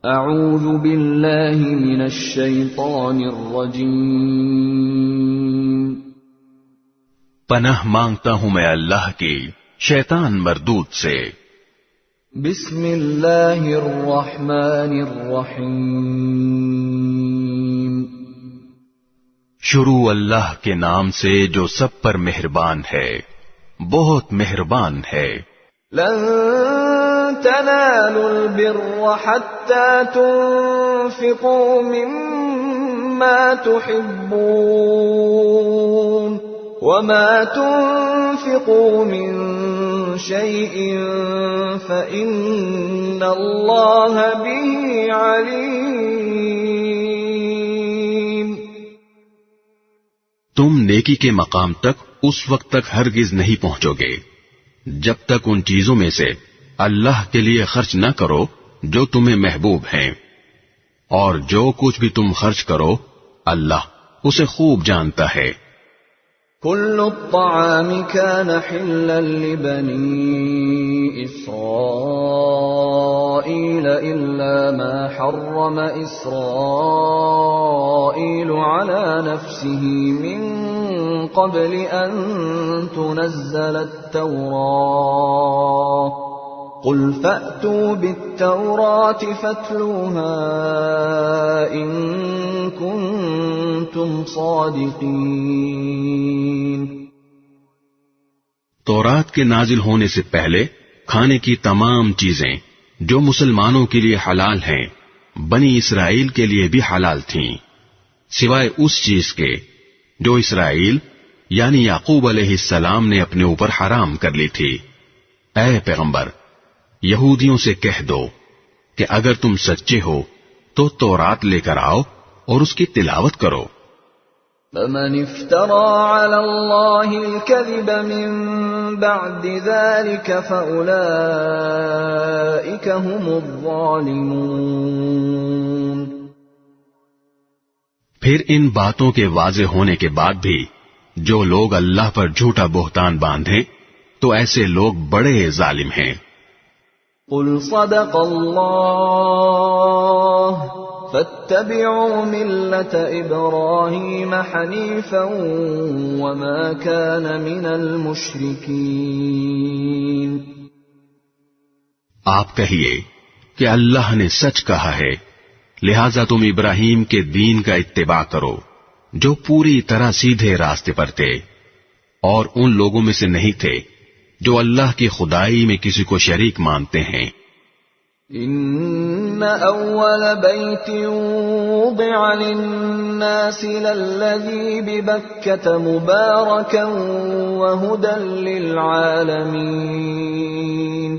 اعوذ باللہ من الشیطان الرجیم، پناہ مانگتا ہوں میں اللہ کی شیطان مردود سے۔ بسم اللہ الرحمن الرحیم، شروع اللہ کے نام سے جو سب پر مہربان ہے، بہت مہربان ہے۔ لن تنالوا البر حتى تنفقوا مما تحبون وما تنفقوا من شيء فإن الله به عليم۔ تم نیکی کے مقام تک اس وقت تک ہرگز نہیں پہنچو گے جب تک ان چیزوں میں سے اللہ کے لیے خرچ نہ کرو جو تمہیں محبوب ہیں، اور جو کچھ بھی تم خرچ کرو اللہ اسے خوب جانتا ہے۔ كل الطعام كان حلا لبني إسرائيل إلا ما حرم إسرائيل على نفسه من قبل أن تنزل التوراة قل فأتوا بالتوراة فاتلوها إن كنتم صادقين۔ تورات کے نازل ہونے سے پہلے کھانے کی تمام چیزیں جو مسلمانوں کے لیے حلال ہیں بنی اسرائیل کے لیے بھی حلال تھیں، سوائے اس چیز کے جو اسرائیل یعنی یعقوب علیہ السلام نے اپنے اوپر حرام کر لی تھی۔ اے پیغمبر، یہودیوں سے کہہ دو کہ اگر تم سچے ہو تو تورات لے کر آؤ اور اس کی تلاوت کرو۔ فمن افترى على الله الكذب من بعد ذلك فأولئك هم الظالمون۔ پھر ان باتوں کے واضح ہونے کے بعد بھی جو لوگ اللہ پر جھوٹا بہتان باندھیں تو ایسے لوگ بڑے ظالم ہیں۔ قل صدق اللہ فاتبعوا ملة إبراهيم حنيفا وما كان من المشركين۔ آپ کہیے کہ اللہ نے سچ کہا ہے، لہذا تم ابراہیم کے دین کا اتباع کرو جو پوری طرح سیدھے راستے پر تھے، اور ان لوگوں میں سے نہیں تھے جو اللہ کی خدائی میں کسی کو شریک مانتے ہیں۔ ان اول بیت وضع للناس للذی ببکۃ مبارکا وہدی للعالمین۔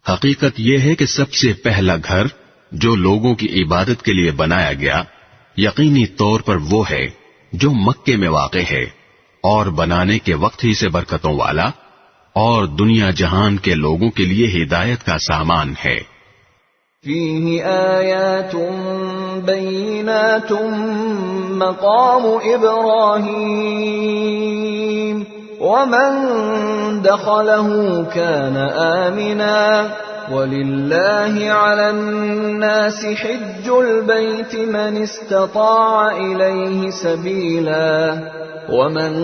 حقیقت یہ ہے کہ سب سے پہلا گھر جو لوگوں کی عبادت کے لیے بنایا گیا یقینی طور پر وہ ہے جو مکے میں واقع ہے، اور بنانے کے وقت ہی سے برکتوں والا اور دنیا جہان کے لوگوں کے لیے ہدایت کا سامان ہے۔ فیہ آیات بینات مقام ابراہیم ومن دخلہ کان آمنا وَلِلَّهِ عَلَى النَّاسِ حِجُّ الْبَيْتِ مَنِ اسْتَطَاعَ إِلَيْهِ سَبِيلًا وَمَنْ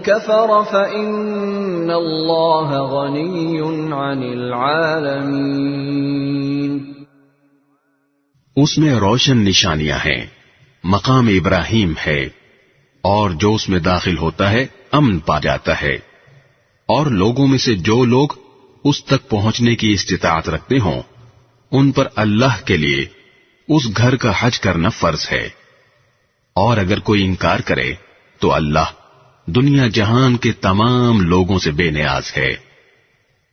كَفَرَ فَإِنَّ اللَّهَ غَنِيٌّ عَنِ الْعَالَمِينَ۔ اس میں روشن نشانیاں ہیں، مقام ابراہیم ہے، اور جو اس میں داخل ہوتا ہے امن پا جاتا ہے، اور لوگوں میں سے جو لوگ اس تک پہنچنے کی استطاعت رکھتے ہوں ان پر اللہ کے لیے اس گھر کا حج کرنا فرض ہے، اور اگر کوئی انکار کرے تو اللہ دنیا جہان کے تمام لوگوں سے بے نیاز ہے۔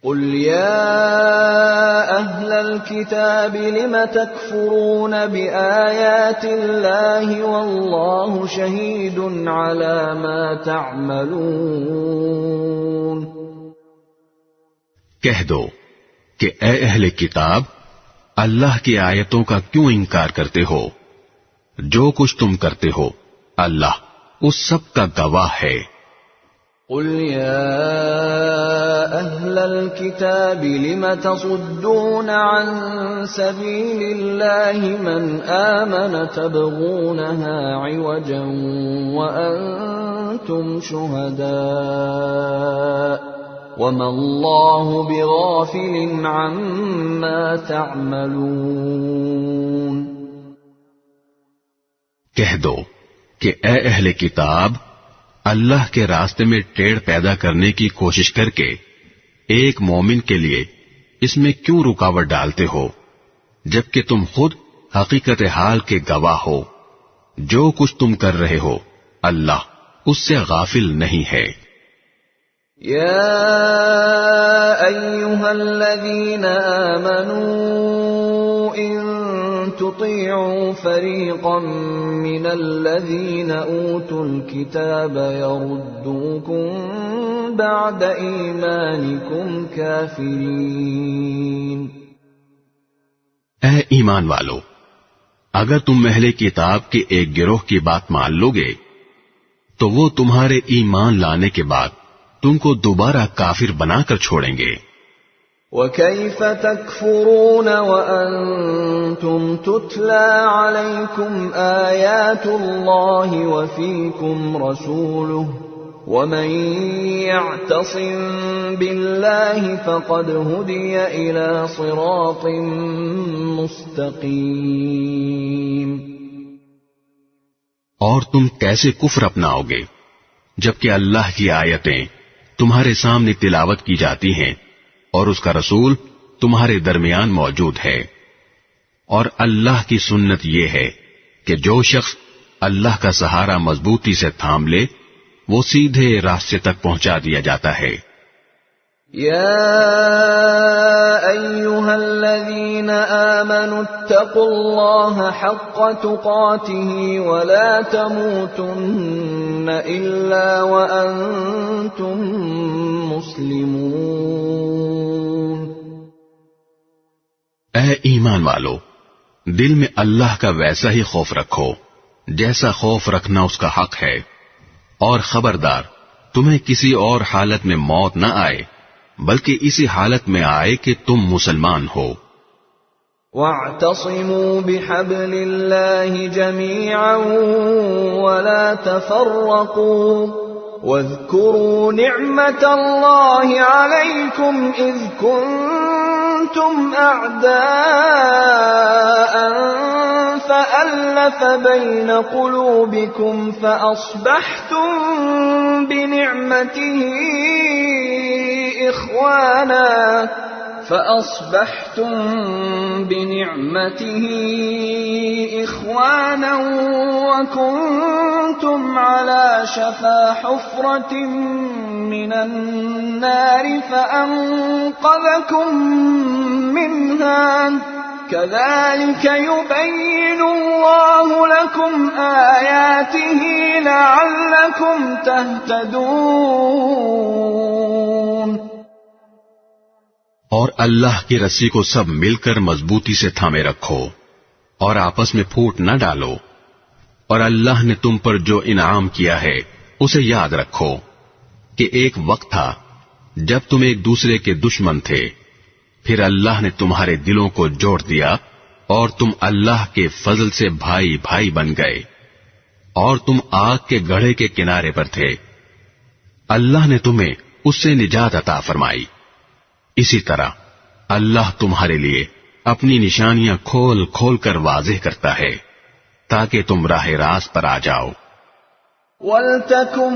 قل یا اہل الکتاب لم تکفرون بآیات اللہ واللہ شہید علی ما تعملون۔ کہہ دو کہ اے اہل کتاب، اللہ کی آیتوں کا کیوں انکار کرتے ہو؟ جو کچھ تم کرتے ہو اللہ اس سب کا گواہ ہے۔ قل يا أهل الكتاب لم تصدون عن سبيل الله من آمن تبغونها عوجا وأنتم شهداء وما الله بغافل عما تعملون. کہہ دو کہ اے اہل کتاب، اللہ کے راستے میں ٹیڑھ پیدا کرنے کی کوشش کر کے ایک مومن کے لیے اس میں کیوں رکاوٹ ڈالتے ہو، جبکہ تم خود حقیقت حال کے گواہ ہو. جو کچھ تم کر رہے ہو اللہ اس سے غافل نہیں ہے. یا ایھا الذین آمنوا ان تطیعوا فریقا من الذین اوتوا الکتاب یردوکم بعد ایمانکم کافرین. اے ایمان والو، اگر تم اہل کتاب کے ایک گروہ کی بات مان لو گے تو وہ تمہارے ایمان لانے کے بعد تم کو دوبارہ کافر بنا کر چھوڑیں گے. وَكَيْفَ تَكْفُرُونَ وَأَنْتُمْ تُتْلَى عَلَيْكُمْ آيَاتُ اللَّهِ وَفِيكُمْ رَسُولُهُ وَمَنْ يَعْتَصِمْ بِاللَّهِ فَقَدْ هُدِيَ إِلَى صِرَاطٍ مُسْتَقِيمٍ. اور تم کیسے کفر اپناؤ گے جبکہ اللہ کی آیتیں تمہارے سامنے تلاوت کی جاتی ہیں اور اس کا رسول تمہارے درمیان موجود ہے. اور اللہ کی سنت یہ ہے کہ جو شخص اللہ کا سہارا مضبوطی سے تھام لے وہ سیدھے راستے تک پہنچا دیا جاتا ہے. یا ایھا الذین آمنوا اتقوا اللہ حق تقاته ولا تموتن الا وانتم مسلمون. اے ایمان والو، دل میں اللہ کا ویسا ہی خوف رکھو جیسا خوف رکھنا اس کا حق ہے، اور خبردار تمہیں کسی اور حالت میں موت نہ آئے بلکہ اسی حالت میں آئے کہ تم مسلمان ہو. وَاعْتَصِمُوا بِحَبْلِ اللَّهِ جَمِيعًا وَلَا تَفَرَّقُوا وَاذْكُرُوا نِعْمَةَ اللَّهِ عَلَيْكُمْ إِذْ كُنتُمْ أَعْدَاءً فَأَلَّفَ بَيْنَ قُلُوبِكُمْ فَأَصْبَحْتُمْ بِنِعْمَتِهِ إخوانا وكنتم على شفا حفرة من النار فأنقذكم منها كذلك يبين الله لكم آياته لعلكم تهتدون. اور اللہ کی رسی کو سب مل کر مضبوطی سے تھامے رکھو اور آپس میں پھوٹ نہ ڈالو، اور اللہ نے تم پر جو انعام کیا ہے اسے یاد رکھو کہ ایک وقت تھا جب تم ایک دوسرے کے دشمن تھے، پھر اللہ نے تمہارے دلوں کو جوڑ دیا اور تم اللہ کے فضل سے بھائی بھائی بن گئے، اور تم آگ کے گڑھے کے کنارے پر تھے، اللہ نے تمہیں اس سے نجات عطا فرمائی. اسی طرح اللہ تمہارے لیے اپنی نشانیاں کھول کھول کر واضح کرتا ہے تاکہ تم راہ راست پر آ جاؤ. وَلْتَكُن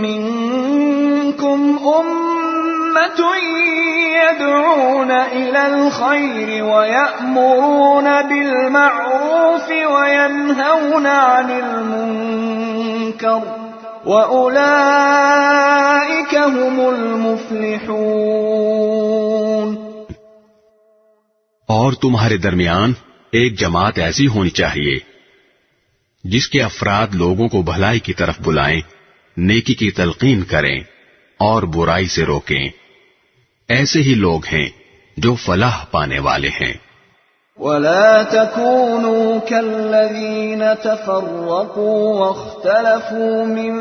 مِّنكُمْ أُمَّةٌ يَدْعُونَ إِلَى الْخَيْرِ وَيَأْمُرُونَ بِالْمَعْرُوفِ وَيَنْهَوْنَ عَنِ الْمُنكَرِ وَأُولَئِكَ هُمُ الْمُفْلِحُونَ. اور تمہارے درمیان ایک جماعت ایسی ہونی چاہیے جس کے افراد لوگوں کو بھلائی کی طرف بلائیں، نیکی کی تلقین کریں اور برائی سے روکیں. ایسے ہی لوگ ہیں جو فلاح پانے والے ہیں. ولا تكونوا كالذين تفرقوا واختلفوا من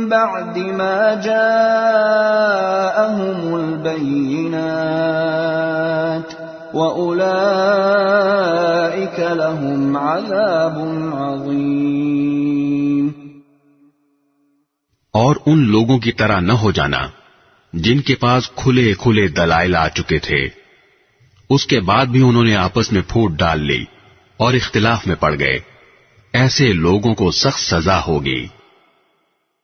بعد ما جاءهم البينات وأولئك لهم عذاب عظيم۔ اور ان لوگوں کی طرح نہ ہو جانا جن کے پاس کھلے کھلے دلائل آ چکے تھے، اس کے بعد بھی انہوں نے آپس میں پھوٹ ڈال لی اور اختلاف میں پڑ گئے، ایسے لوگوں کو سخت سزا ہوگی۔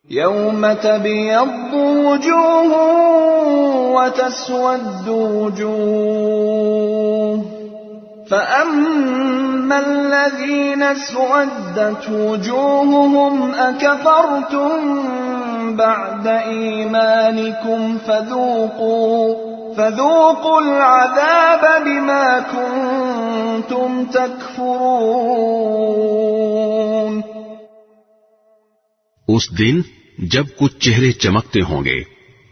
یوم تبیض وجوہ وتسود وجوہ فأما الذین اسودت وجوہہم اکفرتم بعد ایمانکم فذوقوا العذاب بما کنتم تکفرون۔ اس دن جب کچھ چہرے چمکتے ہوں گے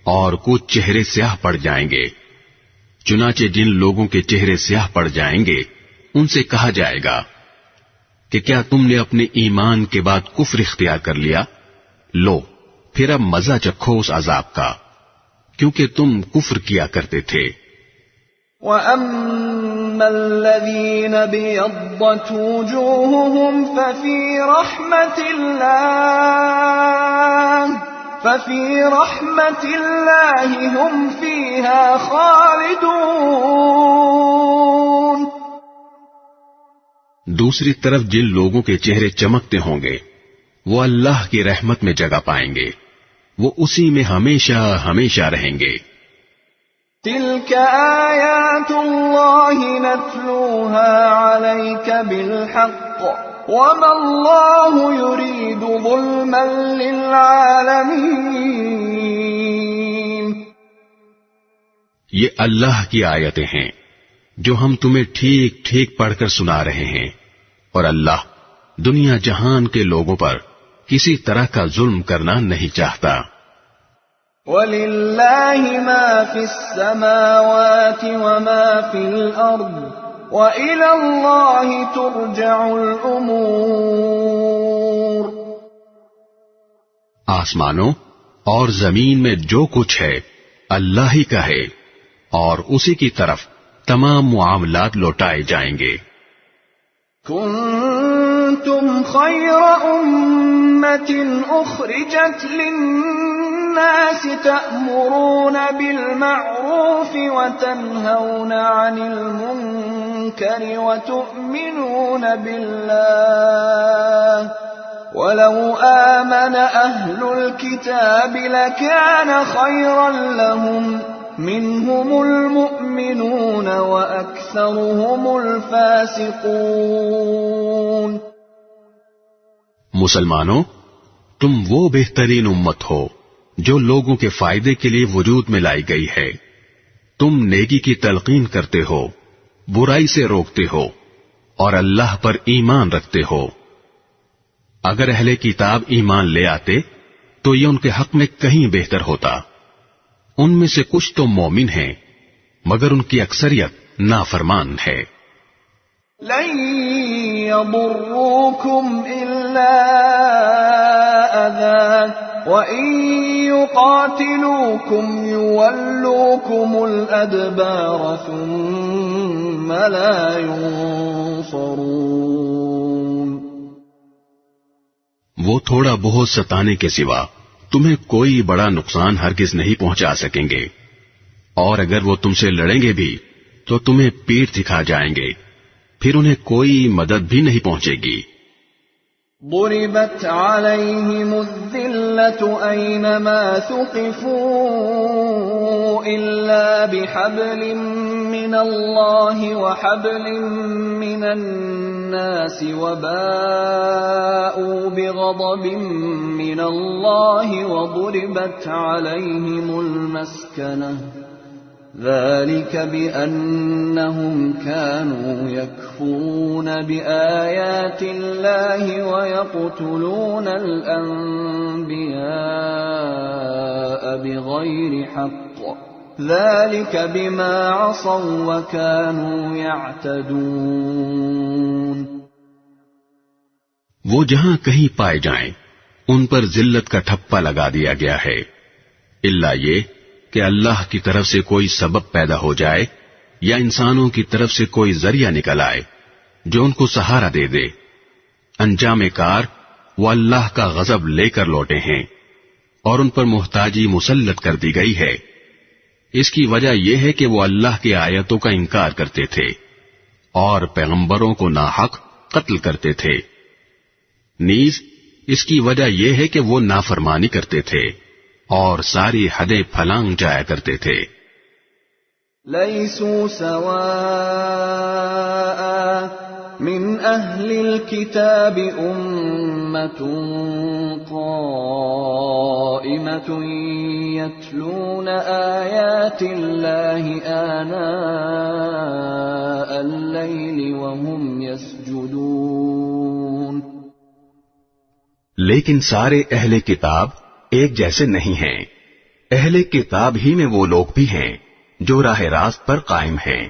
اور کچھ چہرے سیاہ پڑ جائیں گے، چنانچہ جن لوگوں کے چہرے سیاہ پڑ جائیں گے ان سے کہا جائے گا کہ کیا تم نے اپنے ایمان کے بعد کفر اختیار کر لیا؟ لو پھر اب مزہ چکھو اس عذاب کا، کیونکہ تم کفر کیا کرتے تھے۔ وَأَمَّا الَّذِينَ بِيَضَّتْ وُجُوهُهُمْ فَفِي رَحْمَةِ اللَّهِ هُمْ فِيهَا خَالِدُونَ۔ دوسری طرف جن لوگوں کے چہرے چمکتے ہوں گے وہ اللہ کی رحمت میں جگہ پائیں گے، وہ اسی میں ہمیشہ ہمیشہ رہیں گے۔ تِلْكَ آیاتُ اللَّهِ نَتْلُوهَا عَلَيْكَ بِالْحَقِّ وَمَا اللَّهُ يُرِيدُ ظُلْمًا لِّلْعَالَمِينَ۔ یہ اللہ کی آیتیں ہیں جو ہم تمہیں ٹھیک ٹھیک پڑھ کر سنا رہے ہیں، اور اللہ دنیا جہان کے لوگوں پر کسی طرح کا ظلم کرنا نہیں چاہتا۔ وَلِلَّهِ مَا فِي السَّمَاوَاتِ وَمَا فِي الْأَرْضِ وَإِلَى اللَّهِ تُرْجَعُ الْأُمُورُ۔ آسمانوں اور زمین میں جو کچھ ہے اللہ ہی کا ہے، اور اسی کی طرف تمام معاملات لوٹائے جائیں گے۔ كنتم خير أمة أخرجت للناس تأمرون بالمعروف وتنهون عن المنكر وتؤمنون بالله ولو آمن أهل الكتاب لكان خيرا لهم منهم المؤمنون وأكثرهم الفاسقون۔ مسلمانوں، تم وہ بہترین امت ہو جو لوگوں کے فائدے کے لیے وجود میں لائی گئی ہے۔ تم نیکی کی تلقین کرتے ہو، برائی سے روکتے ہو، اور اللہ پر ایمان رکھتے ہو۔ اگر اہل کتاب ایمان لے آتے تو یہ ان کے حق میں کہیں بہتر ہوتا۔ ان میں سے کچھ تو مومن ہیں مگر ان کی اکثریت نافرمان ہے۔ لن يضروكم إلا أذى وإن يقاتلوكم يولوكم الأدبار ثم لا ينصرون۔ وہ تھوڑا بہت ستانے کے سوا تمہیں کوئی بڑا نقصان ہرگز نہیں پہنچا سکیں گے، اور اگر وہ تم سے لڑیں گے بھی تو تمہیں پیٹھ دکھا جائیں گے، پھر انہیں کوئی مدد بھی نہیں پہنچے گی۔ ضربت عليهم الذلة أينما ثقفوا إلا بحبل من الله وحبل من الناس وباءوا بغضب من الله وضربت عليهم المسكنة ذلك بأنهم كانوا يكفرون بآيات الله ويقتلون الأنبياء بغير حق ذلك بما عصوا وكانوا يعتدون. وہ جہاں کہیں پائے جائیں ان پر ذلت کا ٹھپا لگا دیا گیا ہے، الا یہ کہ اللہ کی طرف سے کوئی سبب پیدا ہو جائے یا انسانوں کی طرف سے کوئی ذریعہ نکل آئے جو ان کو سہارا دے دے. انجام کار وہ اللہ کا غضب لے کر لوٹے ہیں اور ان پر محتاجی مسلط کر دی گئی ہے. اس کی وجہ یہ ہے کہ وہ اللہ کی آیتوں کا انکار کرتے تھے اور پیغمبروں کو ناحق قتل کرتے تھے. نیز اس کی وجہ یہ ہے کہ وہ نافرمانی کرتے تھے اور ساری حدیں پھلانگ جایا کرتے تھے. لیسوا سواء من اہل الكتاب امة قائمة يتلون آیات اللہ آناء اللیل وهم يسجدون. لیکن سارے اہل کتاب ایک جیسے نہیں ہیں. اہل کتاب ہی میں وہ لوگ بھی ہیں جو راہ راست پر قائم ہیں،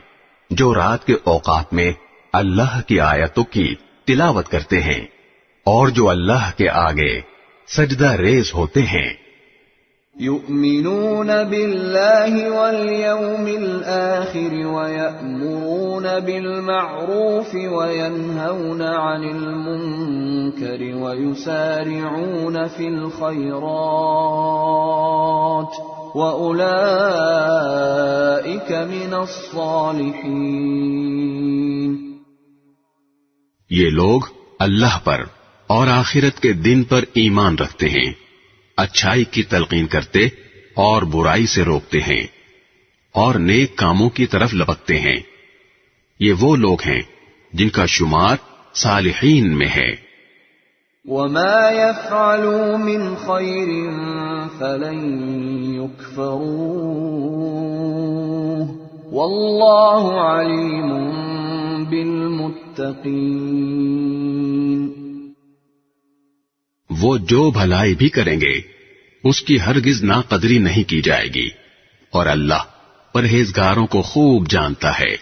جو رات کے اوقات میں اللہ کی آیتوں کی تلاوت کرتے ہیں اور جو اللہ کے آگے سجدہ ریز ہوتے ہیں. یؤمنون باللہ والیوم الآخر ویأمرون بالمعروف وینہون عن المنکر ویسارعون فی الخیرات وأولئک من الصالحین. یہ لوگ اللہ پر اور آخرت کے دن پر ایمان رکھتے ہیں، اچھائی کی تلقین کرتے اور برائی سے روکتے ہیں اور نیک کاموں کی طرف لپکتے ہیں. یہ وہ لوگ ہیں جن کا شمار صالحین میں ہے. وما يفعلوا من خير فلن يكفروه والله عليم بالمتقين. وہ جو بھلائی بھی کریں گے اس کی ہرگز ناقدری نہیں کی جائے گی اور اللہ پرہیزگاروں کو خوب جانتا ہے.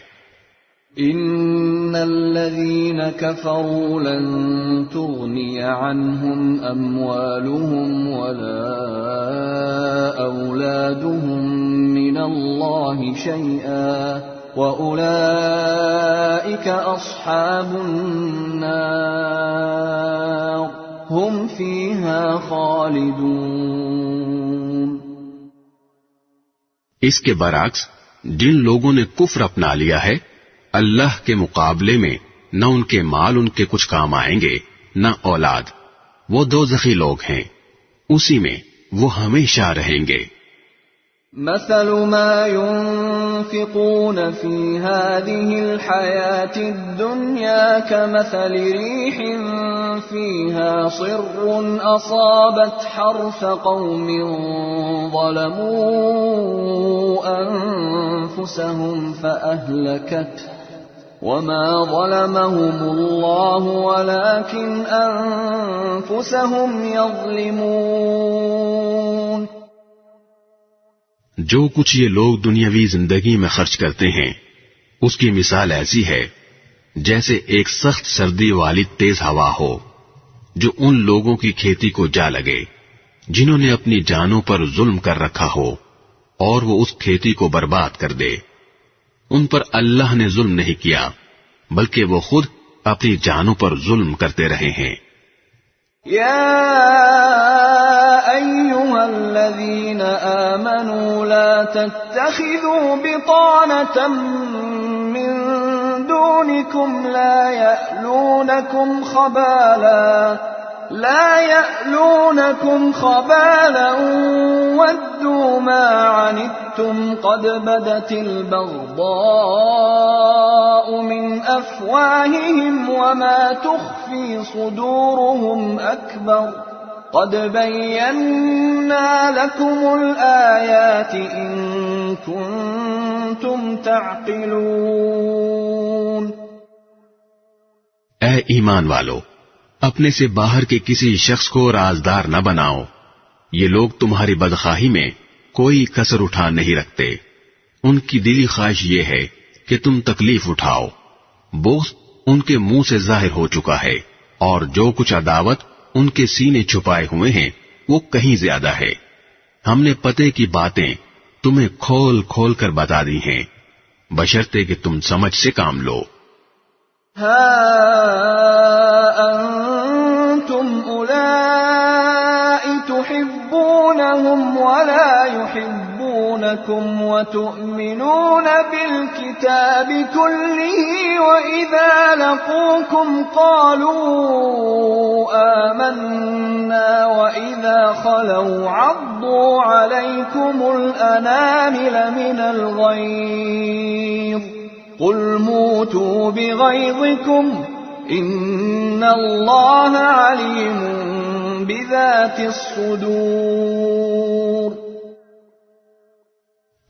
ان الذين كفروا لن تغني عنهم اموالهم ولا اولادهم من الله شيئا واولئك اصحاب النار هم فيها خالدون. اس کے برعکس جن لوگوں نے کفر اپنا لیا ہے اللہ کے مقابلے میں نہ ان کے مال ان کے کچھ کام آئیں گے نہ اولاد، وہ دوزخی لوگ ہیں، اسی میں وہ ہمیشہ رہیں گے. مثل ما ينفقون في هذه الحياة الدنيا كمثل ريح فيها صر أصابت حرث قوم ظلموا أنفسهم فأهلكته وما ظلمهم الله ولكن أنفسهم يظلمون. جو کچھ یہ لوگ دنیاوی زندگی میں خرچ کرتے ہیں اس کی مثال ایسی ہے جیسے ایک سخت سردی والی تیز ہوا ہو جو ان لوگوں کی کھیتی کو جا لگے جنہوں نے اپنی جانوں پر ظلم کر رکھا ہو اور وہ اس کھیتی کو برباد کر دے. ان پر اللہ نے ظلم نہیں کیا بلکہ وہ خود اپنی جانوں پر ظلم کرتے رہے ہیں. يا أيها الذين آمنوا لا تتخذوا بطانة من دونكم لا يألونكم خبالا ودوا ما عنتم قد بدت البغضاء من أفواههم وما تخفي صدورهم أكبر قد بينا لكم الآيات إن كنتم تعقلون. اے ایمان والو، اپنے سے باہر کے کسی شخص کو رازدار نہ بناؤ. یہ لوگ تمہاری بدخواہی میں کوئی کسر اٹھا نہیں رکھتے ان کی دلی خواہش یہ ہے کہ تم تکلیف اٹھاؤ. بغض ان کے منہ سے ظاہر ہو چکا ہے اور جو کچھ عداوت ان کے سینے چھپائے ہوئے ہیں وہ کہیں زیادہ ہے. ہم نے پتے کی باتیں تمہیں کھول کھول کر بتا دی ہیں بشرطے کہ تم سمجھ سے کام لو. ها أنتم أولئك تحبونهم ولا يحبونكم وتؤمنون بالكتاب كله وإذا لقوكم قالوا آمنا وإذا خلوا عضوا عليكم الأنامل من الغيظ قل موتوا بغيظكم ان اللہ علیم بذات الصدور.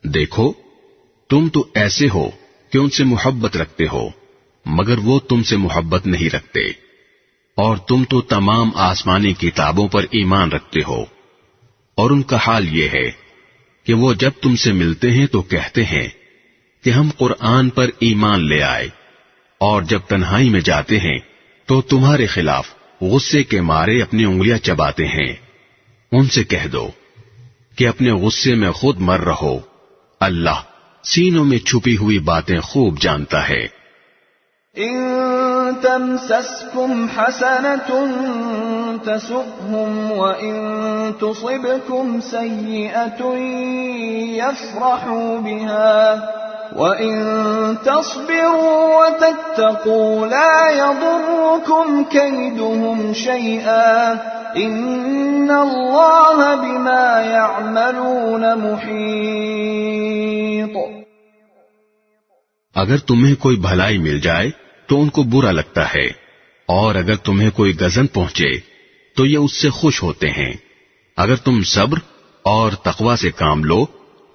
دیکھو تم تو ایسے ہو کہ ان سے محبت رکھتے ہو مگر وہ تم سے محبت نہیں رکھتے، اور تم تو تمام آسمانی کتابوں پر ایمان رکھتے ہو، اور ان کا حال یہ ہے کہ وہ جب تم سے ملتے ہیں تو کہتے ہیں کہ ہم قرآن پر ایمان لے آئے، اور جب تنہائی میں جاتے ہیں تو تمہارے خلاف غصے کے مارے اپنی انگلیاں چباتے ہیں. ان سے کہہ دو کہ اپنے غصے میں خود مر رہو، اللہ سینوں میں چھپی ہوئی باتیں خوب جانتا ہے. ان تمسسكم حسنة تسؤهم وإن تصبكم سيئة يفرحوا بها وَإِن تَصْبِرُوا وَتَتَّقُوا لَا يَضُرُّكُمْ كَيْدُهُمْ شَيْئًا إِنَّ اللَّهَ بِمَا يَعْمَلُونَ مُحِيطٌ. اگر تمہیں کوئی بھلائی مل جائے تو ان کو برا لگتا ہے، اور اگر تمہیں کوئی غضب پہنچے تو یہ اس سے خوش ہوتے ہیں. اگر تم صبر اور تقوی سے کام لو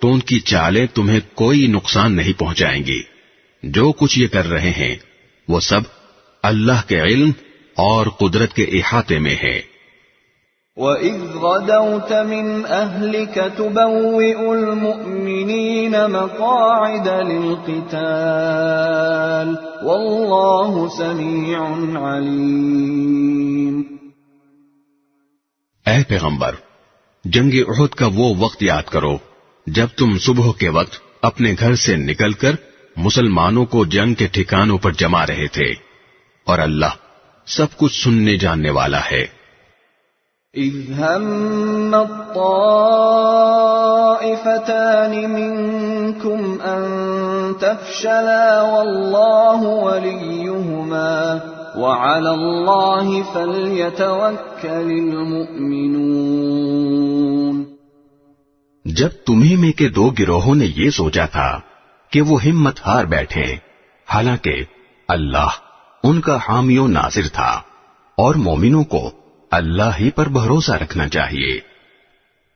تو ان کی چالیں تمہیں کوئی نقصان نہیں پہنچائیں گی. جو کچھ یہ کر رہے ہیں وہ سب اللہ کے علم اور قدرت کے احاطے میں ہے. وَإِذْ غَدَوْتَ مِنْ أَهْلِكَ تُبَوِّئُ الْمُؤْمِنِينَ مَقَاعِدَ لِلْقِتَالِ وَاللَّهُ سَمِيعٌ عَلِيمٌ. اے پیغمبر، جنگ احد کا وہ وقت یاد کرو جب تم صبح کے وقت اپنے گھر سے نکل کر مسلمانوں کو جنگ کے ٹھکانوں پر جما رہے تھے، اور اللہ سب کچھ سننے جاننے والا ہے. اذ هم الطائفتان منكم ان تفشلا والله وليهما وعلى الله فليتوكل المؤمنون. جب تمہیں میں کے دو گروہوں نے یہ سوچا تھا کہ وہ ہمت ہار بیٹھے، حالانکہ اللہ ان کا حامی و ناصر تھا، اور مومنوں کو اللہ ہی پر بھروسہ رکھنا چاہیے.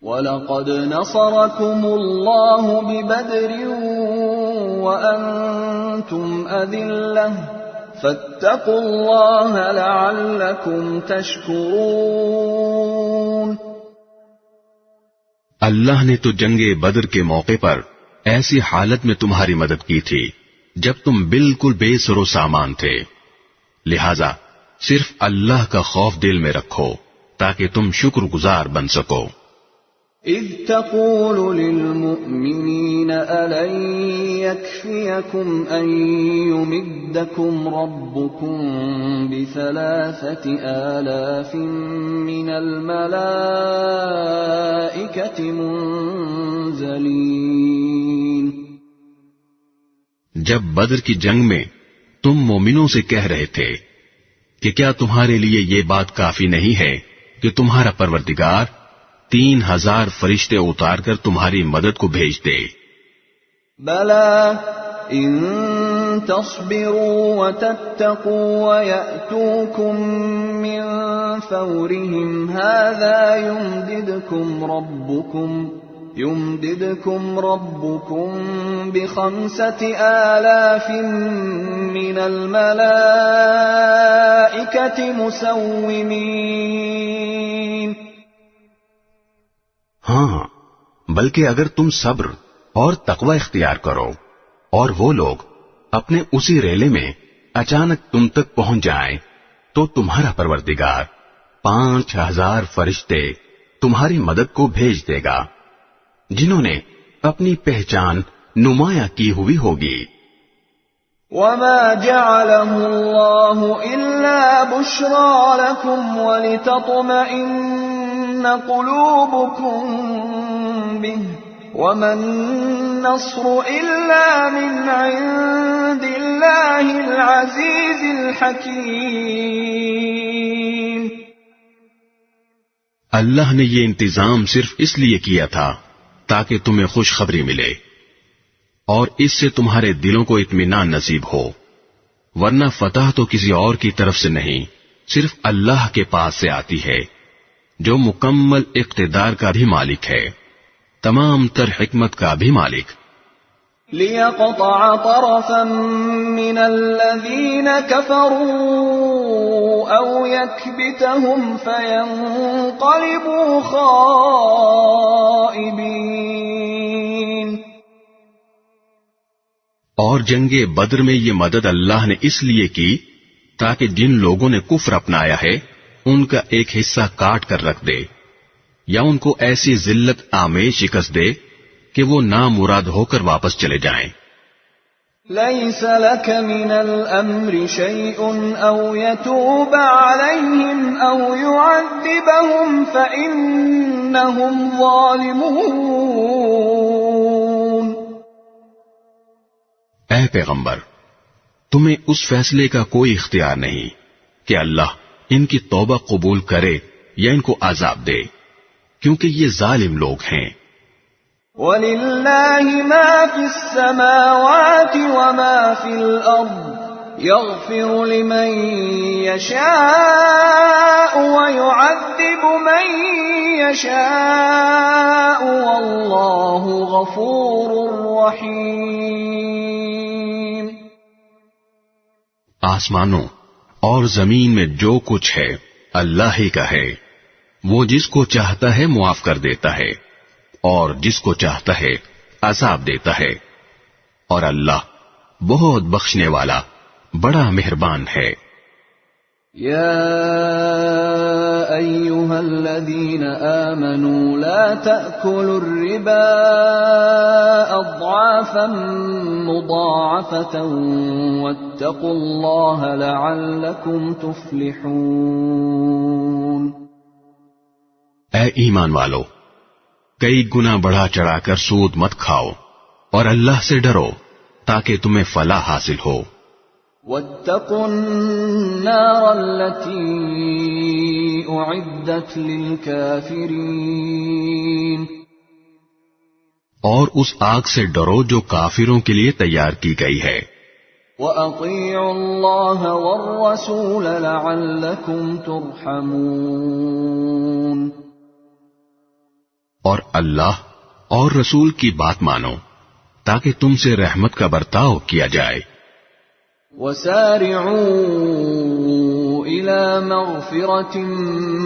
وَلَقَدْ نَصَرَكُمُ اللَّهُ بِبَدْرٍ وَأَنْتُمْ أَذِلَّةٌ فَاتَّقُوا اللَّهَ لَعَلَّكُمْ تَشْكُرُونَ. اللہ نے تو جنگ بدر کے موقع پر ایسی حالت میں تمہاری مدد کی تھی جب تم بالکل بے سر و سامان تھے، لہذا صرف اللہ کا خوف دل میں رکھو تاکہ تم شکر گزار بن سکو. اذ تقول للمؤمنین ألن يكفيكم أن يمدكم ربكم ب3,000 من الملائكة منزلین. جب بدر کی جنگ میں تم مومنوں سے کہہ رہے تھے کہ کیا تمہارے لیے یہ بات کافی نہیں ہے کہ تمہارا پروردگار 3,000 فرشتے اتار کر تمہاری مدد کو بھیج دے؟ بلا ان تصبروا وتتقوا ويأتوكم من فورهم هذا يمددكم ربكم ب5,000 من الملائكة مسومين. ہاں، بلکہ اگر تم صبر اور تقوی اختیار کرو، اور وہ لوگ اپنے اسی ریلے میں اچانک تم تک پہنچ جائیں تو تمہارا پروردگار 5000 فرشتے تمہاری مدد کو بھیج دے گا جنہوں نے اپنی پہچان نمایاں کی ہوئی ہوگی۔ وما جعله الله إلا بشرى لكم ولتطمئن قلوبكم به وما النصر إلا من عند الله العزيز الحكيم۔ اللہ نے یہ انتظام صرف اس لیے کیا تھا تاکہ تمہیں خوشخبری ملے اور اس سے تمہارے دلوں کو اطمینان نصیب ہو، ورنہ فتح تو کسی اور کی طرف سے نہیں، صرف اللہ کے پاس سے آتی ہے جو مکمل اقتدار کا بھی مالک ہے، تمام تر حکمت کا بھی مالک۔ لِيَقْطَعَ طَرَفًا مِّنَ الَّذِينَ كَفَرُوا أَوْ يَكْبِتَهُمْ فَيَنقَلِبُوا خَائِبِينَ۔ اور جنگ بدر میں یہ مدد اللہ نے اس لیے کی تاکہ جن لوگوں نے کفر اپنایا ہے ان کا ایک حصہ کاٹ کر رکھ دے، یا ان کو ایسی ذلت آمیز شکست دے کہ وہ نامراد ہو کر واپس چلے جائیں۔ لَيْسَ لَكَ مِنَ الْأَمْرِ شَيْءٌ أَوْ يَتُوبَ عَلَيْهِمْ أَوْ يُعَذِّبَهُمْ فَإِنَّهُمْ ظَالِمُونَ۔ اے پیغمبر، تمہیں اس فیصلے کا کوئی اختیار نہیں کہ اللہ ان کی توبہ قبول کرے یا ان کو عذاب دے، کیونکہ یہ ظالم لوگ ہیں۔ وَلِلَّهِ مَا فِي السَّمَاوَاتِ وَمَا فِي الْأَرْضِ يَغْفِرُ لِمَن يَشَاءُ وَيُعَذِّبُ مَن يَشَاءُ وَاللَّهُ غَفُورٌ رَّحِيمٌ۔ آسمانوں اور زمین میں جو کچھ ہے اللہ ہی کا ہے، وہ جس کو چاہتا ہے معاف کر دیتا ہے اور جس کو چاہتا ہے عذاب دیتا ہے، اور اللہ بہت بخشنے والا بڑا مہربان ہے۔ يا أيها الذين آمنوا لا تأكلوا الربا أضعافا مضاعفة واتقوا الله لعلكم تفلحون۔ اے ایمان والو، کئی گنا بڑھا چڑھا کر سود مت کھاؤ اور اللہ سے ڈرو تاکہ تمہیں فلاح حاصل ہو۔ واتقوا النار التي أعدت للكافرين۔ اور اس آگ سے ڈرو جو کافروں کے لیے تیار کی گئی ہے۔ وَأَطِيعُوا اللَّهَ وَالرَّسُولَ لَعَلَّكُمْ تُرْحَمُونَ۔ اور اللہ اور رسول کی بات مانو تاکہ تم سے رحمت کا برتاؤ کیا جائے۔ وَسَارِعُوا إِلَى مَغْفِرَةٍ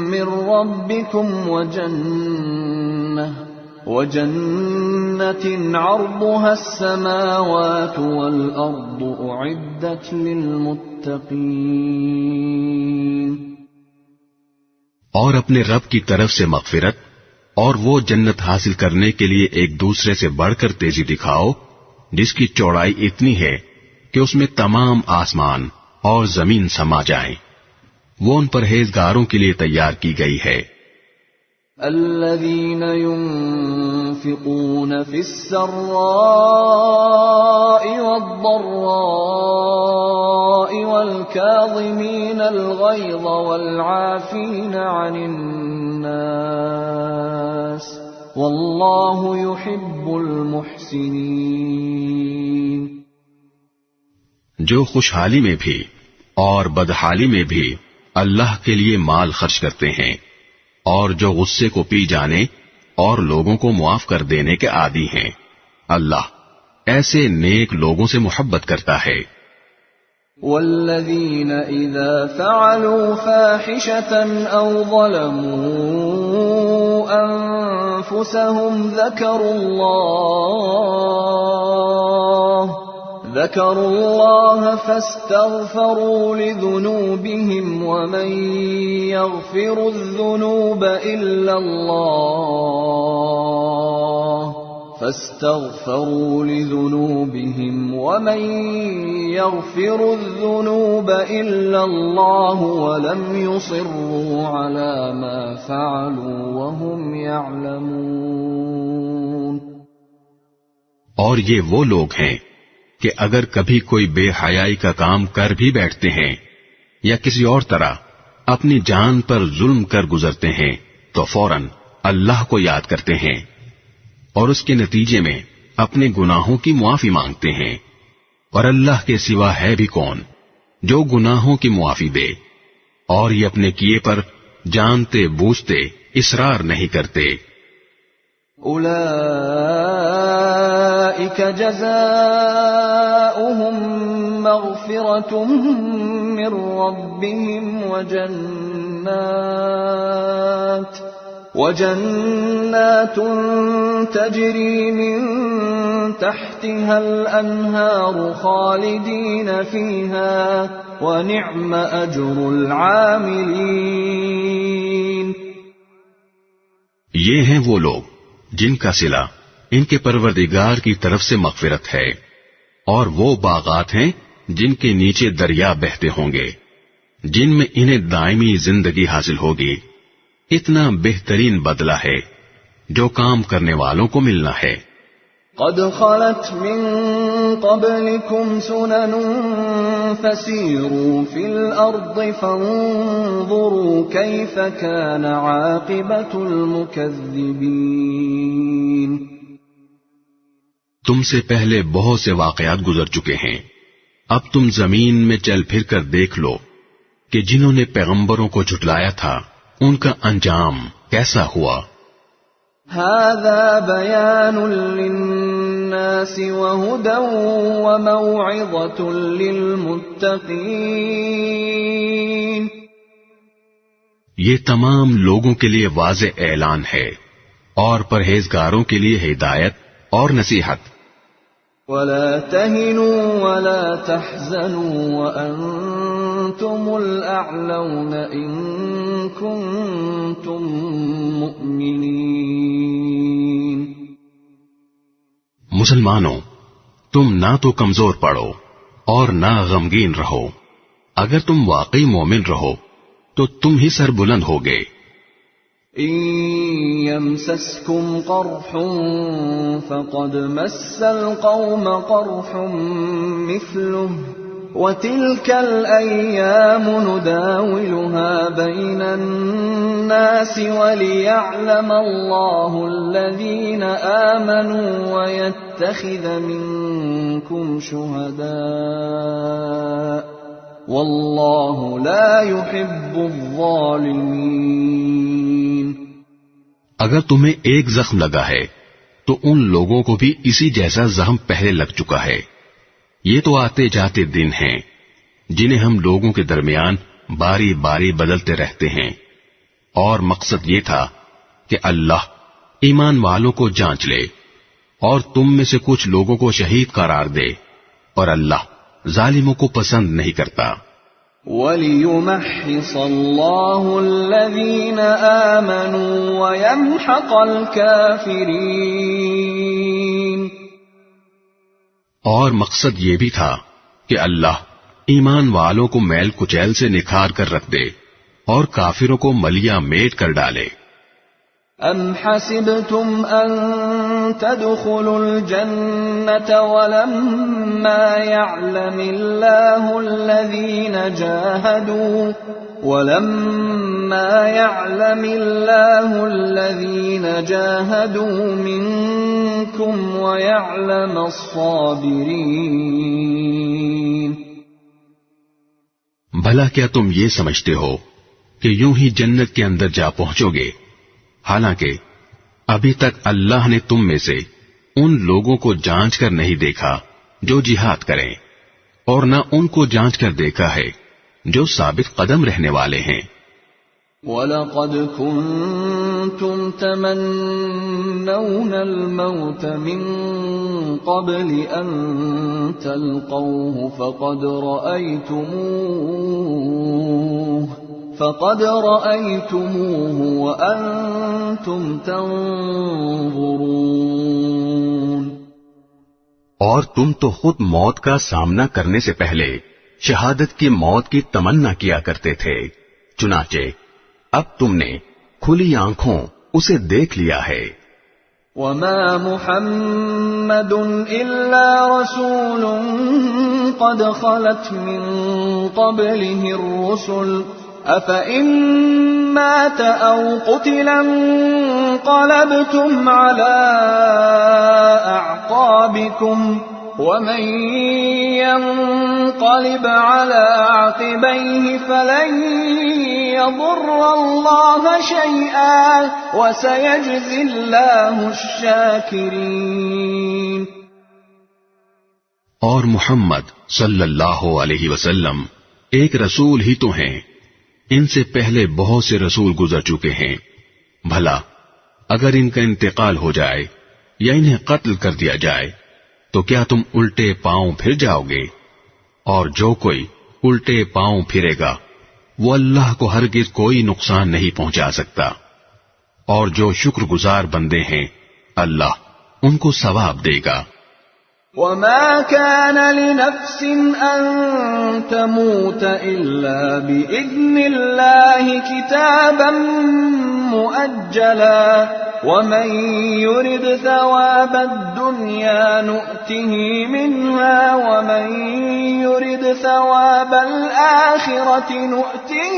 مِّن رَّبِّكُمْ وَجَنَّةٍ عَرْضُهَا السَّمَاوَاتُ وَالْأَرْضُ أُعِدَّتْ لِلْمُتَّقِينَ۔ اور اپنے رب کی طرف سے مغفرت اور وہ جنت حاصل کرنے کے لیے ایک دوسرے سے بڑھ کر تیزی دکھاؤ جس کی چوڑائی اتنی ہے کہ اس میں تمام آسمان اور زمین سما جائیں، وہ ان پرہیزگاروں کے لیے تیار کی گئی ہے۔ الذين ينفقون في السراء والضراء والكاظمين الغيظ والعافين عن الناس والله يحب المحسنين۔ جو خوشحالی میں بھی اور بدحالی میں بھی اللہ کے لیے مال خرچ کرتے ہیں، اور جو غصے کو پی جانے اور لوگوں کو معاف کر دینے کے عادی ہیں، اللہ ایسے نیک لوگوں سے محبت کرتا ہے۔ والذین اذا فعلوا فاحشة او ظلموا أنفسهم ذكروا الله فاستغفروا لذنوبهم ومن يغفر الذنوب إلا الله فاستغفروا لذنوبهم ومن يغفر الذنوب إلا الله ولم يصروا على ما فعلوا وهم يعلمون۔ اور یہ وہ لوگ ہیں کہ اگر کبھی کوئی بے حیائی کا کام کر بھی بیٹھتے ہیں یا کسی اور طرح اپنی جان پر ظلم کر گزرتے ہیں تو فوراً اللہ کو یاد کرتے ہیں اور اس کے نتیجے میں اپنے گناہوں کی معافی مانگتے ہیں، اور اللہ کے سوا ہے بھی کون جو گناہوں کی معافی دے، اور یہ اپنے کیے پر جانتے بوجھتے اصرار نہیں کرتے۔ اولئک جزاؤہم مغفرۃ من ربہم وجنات تجری من تحتها الانہار خالدین فیہا ونعم اجر العاملین۔ یہ ہیں وہ لوگ جن کا صلہ ان کے پروردگار کی طرف سے مغفرت ہے، اور وہ باغات ہیں جن کے نیچے دریا بہتے ہوں گے، جن میں انہیں دائمی زندگی حاصل ہوگی۔ اتنا بہترین بدلہ ہے جو کام کرنے والوں کو ملنا ہے۔ قد خلت من قبلكم سنن فسيروا في الأرض فانظروا كيف كان عاقبة المكذبين۔ تم سے پہلے بہت سے واقعات گزر چکے ہیں، اب تم زمین میں چل پھر کر دیکھ لو کہ جنہوں نے پیغمبروں کو جھٹلایا تھا ان کا انجام کیسا ہوا۔ هذا بيان للناس وهدى وموعظة للمتقين۔ یہ تمام لوگوں کے لیے واضح اعلان ہے اور پرہیزگاروں کے لیے ہدایت اور نصیحت۔ ولا تهنوا ولا تحزنوا وأنتم الأعلون إن كنتم مؤمنين۔ مسلمانوں، تم نہ تو کمزور پڑو اور نہ غمگین رہو، اگر تم واقعی مومن رہو تو تم ہی سر بلند ہوگے۔ إن يمسسكم قرح فقد مس القوم قرح مثله وتلك الأيام نداولها بين الناس وليعلم الله الذين آمنوا ويتخذ منكم شهداء والله لا يحب الظالمين۔ اگر تمہیں ایک زخم لگا ہے تو ان لوگوں کو بھی اسی جیسا زخم پہلے لگ چکا ہے۔ یہ تو آتے جاتے دن ہیں جنہیں ہم لوگوں کے درمیان باری باری بدلتے رہتے ہیں، اور مقصد یہ تھا کہ اللہ ایمان والوں کو جانچ لے اور تم میں سے کچھ لوگوں کو شہید قرار دے، اور اللہ ظالموں کو پسند نہیں کرتا۔ وَلِيُمَحِّصَ اللَّهُ الَّذِينَ آمَنُوا وَيَمْحَقَ الْكَافِرِينَ۔ اور مقصد یہ بھی تھا کہ اللہ ایمان والوں کو میل کچیل سے نکھار کر رکھ دے اور کافروں کو ملیا میٹ کر ڈالے۔ أَمْ حَسِبْتُمْ أَن تَدْخُلُوا الْجَنَّةَ وَلَمَّا يَعْلَمِ اللَّهُ الَّذِينَ جَاهَدُوا مِنكُمْ وَيَعْلَمَ الصَّابِرِينَ۔ بھلا کیا تم یہ سمجھتے ہو کہ یوں ہی جنت کے اندر جا پہنچو گے، حالانکہ ابھی تک اللہ نے تم میں سے ان لوگوں کو جانچ کر نہیں دیکھا جو جہاد کریں، اور نہ ان کو جانچ کر دیکھا ہے جو ثابت قدم رہنے والے ہیں۔ وَلَقَدْ كُنْتُمْ تَمَنَّوْنَ الْمَوْتَ مِنْ قَبْلِ أَنْ تَلْقَوْهُ فَقَدْ رَأَيْتُمُوهُ وَأَنْتُمْ تَنْظُرُونَ اور تم تو خود موت کا سامنا کرنے سے پہلے شہادت کی موت کی تمنا کیا کرتے تھے، چنانچہ اب تم نے کھلی آنکھوں اسے دیکھ لیا ہے۔ وَمَا مُحَمَّدٌ إِلَّا رَسُولٌ قَدْ خَلَتْ مِن قَبْلِهِ الرُّسُلُ أَفَإِن مَّاتَ أَوْ قُتِلَ انقَلَبْتُمْ عَلَى أَعْقَابِكُمْ وَمَن يَنقَلِبْ عَلَى عَقِبَيْهِ فَلَن يَضُرَّ اللَّهَ شَيْئًا وَسَيَجْزِي اللَّهُ الشَّاكِرِينَ۔ اور محمد صلی اللہ علیہ وسلم ایک رسول ہی تو ہیں، ان سے پہلے بہت سے رسول گزر چکے ہیں، بھلا اگر ان کا انتقال ہو جائے یا انہیں قتل کر دیا جائے تو کیا تم الٹے پاؤں پھر جاؤ گے؟ اور جو کوئی الٹے پاؤں پھرے گا وہ اللہ کو ہرگز کوئی نقصان نہیں پہنچا سکتا، اور جو شکر گزار بندے ہیں اللہ ان کو ثواب دے گا۔ وَمَا كَانَ لِنَفْسٍ أَن تَمُوتَ إِلَّا بِإِذْنِ اللَّهِ كِتَابًا مُؤَجَّلًا وَمَن يُرِدْ ثَوَابَ الدُّنْيَا نُؤْتِهِ مِنْهَا وَمَن يُرِدْ ثَوَابَ الْآخِرَةِ نُؤْتِهِ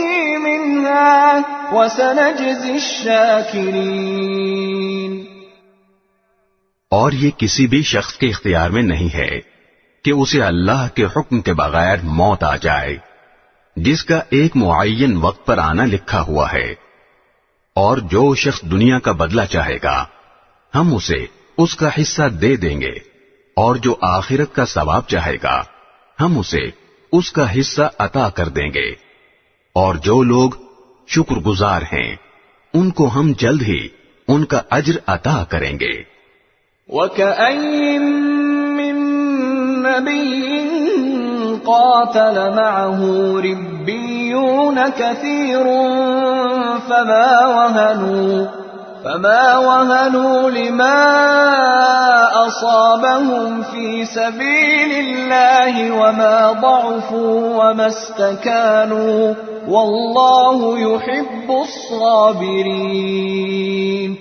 مِنْهَا وَسَنَجْزِي الشَّاكِرِينَ۔ اور یہ کسی بھی شخص کے اختیار میں نہیں ہے کہ اسے اللہ کے حکم کے بغیر موت آ جائے، جس کا ایک معین وقت پر آنا لکھا ہوا ہے۔ اور جو شخص دنیا کا بدلہ چاہے گا ہم اسے اس کا حصہ دے دیں گے، اور جو آخرت کا ثواب چاہے گا ہم اسے اس کا حصہ عطا کر دیں گے، اور جو لوگ شکر گزار ہیں ان کو ہم جلد ہی ان کا اجر عطا کریں گے۔ وَكَأَيٍّ مِّن نَّبِيٍّ قَاتَلَ مَعَهُ رِبِّيُّونَ كَثِيرٌ فَمَا وَهَنُوا لِمَا أَصَابَهُمْ فِي سَبِيلِ اللَّهِ وَمَا ضَعُفُوا وَمَا اسْتَكَانُوا وَاللَّهُ يُحِبُّ الصَّابِرِينَ۔